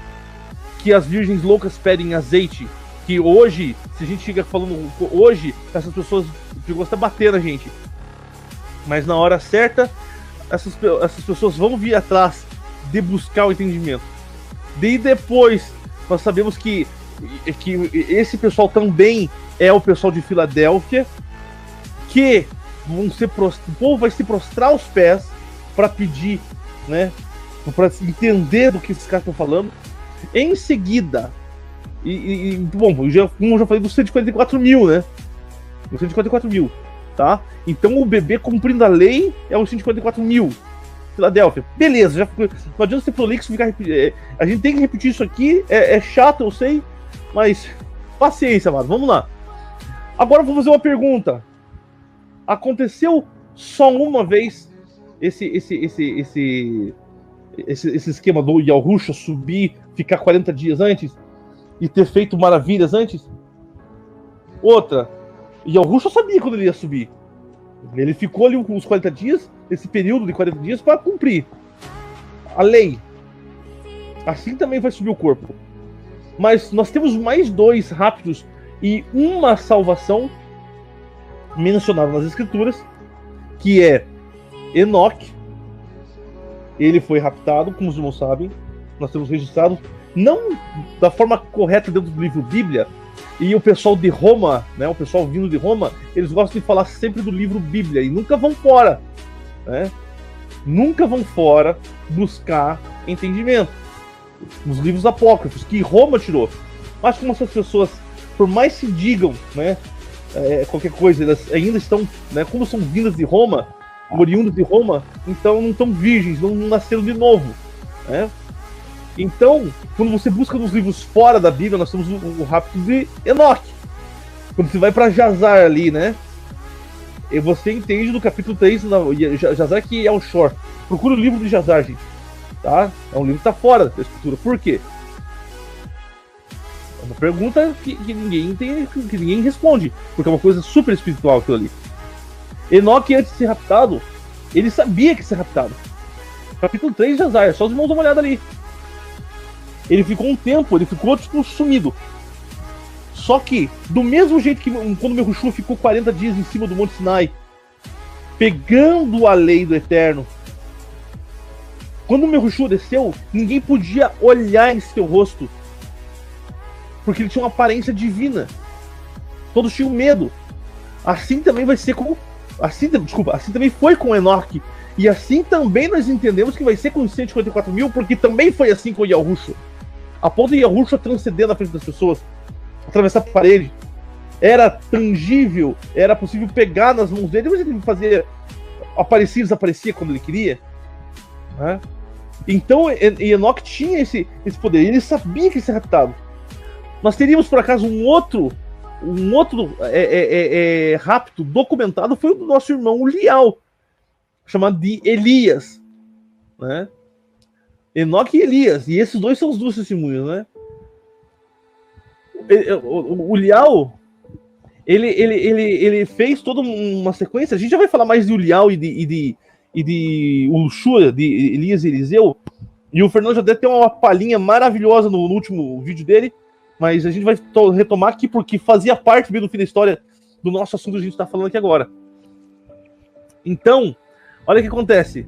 [SPEAKER 1] que as virgens loucas pedem azeite, que hoje, se a gente chega falando hoje, essas pessoas ficam até bater na gente, mas na hora certa essas pessoas vão vir atrás de buscar o entendimento. Daí depois nós sabemos que esse pessoal também é o pessoal de Filadélfia, que o povo vai se prostrar aos pés para pedir, né, para entender do que esses caras estão falando. Em seguida, bom, como eu já falei dos 144 mil, né? Os 144 mil, tá? Então o bebê cumprindo a lei é os 144 mil. Filadélfia, beleza, já não adianta ser prolixo, a gente tem que repetir isso aqui, é chato, eu sei, mas paciência, mano, vamos lá. Agora eu vou fazer uma pergunta. Aconteceu só uma vez esse esquema do Yahushua subir, ficar 40 dias antes e ter feito maravilhas antes? Outra, Yahushua sabia quando ele ia subir. Ele ficou ali uns 40 dias, esse período de 40 dias, para cumprir a lei. Assim também vai subir o corpo. Mas nós temos mais dois rápidos e uma salvação mencionada nas escrituras, que é Enoque. Ele foi raptado, como os irmãos sabem. Nós temos registrado, não da forma correta dentro do livro Bíblia. E o pessoal de Roma, né, o pessoal vindo de Roma, eles gostam de falar sempre do livro Bíblia e nunca vão fora, né? Nunca vão fora buscar entendimento. Os livros apócrifos que Roma tirou. Mas como essas pessoas, por mais se digam, né, qualquer coisa, elas ainda estão, né, como são vindas de Roma, oriundas de Roma, então não estão virgens, não nasceram de novo, né? Então, quando você busca nos livros fora da Bíblia, nós temos o rapto de Enoque. Quando você vai para Jazar ali, né? E você entende no capítulo 3, Jazar que é o Shor. Procura o livro de Jazar, gente. Tá? É um livro que está fora da escritura. Por quê? É uma pergunta que ninguém entende, que ninguém responde. Porque é uma coisa super espiritual aquilo ali. Enoque, antes de ser raptado, ele sabia que ia ser raptado. Capítulo 3 de Jazar, só os irmãos dão uma olhada ali. Ele ficou um tempo, ele ficou tipo sumido. Só que, do mesmo jeito que quando Yahushua ficou 40 dias em cima do Monte Sinai, pegando a lei do Eterno, quando Yahushua desceu, ninguém podia olhar em seu rosto, porque ele tinha uma aparência divina. Todos tinham medo. Assim também vai ser com... Assim também foi com Enoque. E assim também nós entendemos que vai ser com os 144 mil, porque também foi assim com Yahushua. A ponto de Yahushua transcender na frente das pessoas, atravessar a parede, era tangível, era possível pegar nas mãos dele, mas ele fazia aparecia e desaparecia quando ele queria. né? Então Enoque tinha esse poder, ele sabia que ia ser raptado. Nós teríamos, por acaso, um outro rapto documentado, foi o do nosso irmão Ulial, chamado de Elias, né? Enoque e Elias, e esses dois são os 2 testemunhos, né? O Ulial, ele fez toda uma sequência. A gente já vai falar mais de Ulial e de Ushua, de Elias e Eliseu, e o Fernando já deve ter uma palhinha maravilhosa no último vídeo dele, mas a gente vai retomar aqui porque fazia parte do fim da história do nosso assunto que a gente está falando aqui agora. Então, olha o que acontece.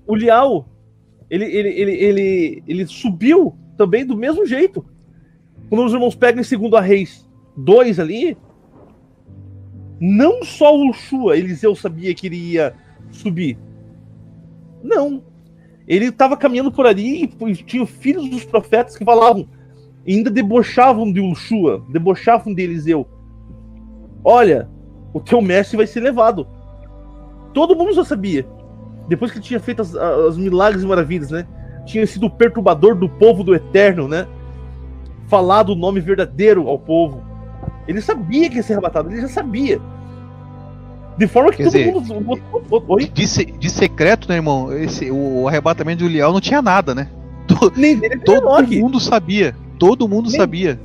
[SPEAKER 1] O Lial, ele subiu também do mesmo jeito. Quando os irmãos pegam em 2 Reis 2 ali, não só o Ushua, Eliseu sabia que ele ia subir. Não. Ele estava caminhando por ali e tinha filhos dos profetas que falavam, ainda debochavam de Ushua, debochavam de Eliseu. Olha, o teu mestre vai ser levado. Todo mundo já sabia. Depois que ele tinha feito as milagres e maravilhas, né? Tinha sido o perturbador do povo do Eterno, né? Falado o nome verdadeiro ao povo. Ele sabia que ia ser arrebatado, ele já sabia. De forma que mundo... Oi?
[SPEAKER 4] De secreto, né, irmão? O arrebatamento de Ulial não tinha nada, né?
[SPEAKER 1] Nem dele,
[SPEAKER 4] todo mundo sabia. Todo mundo sabia.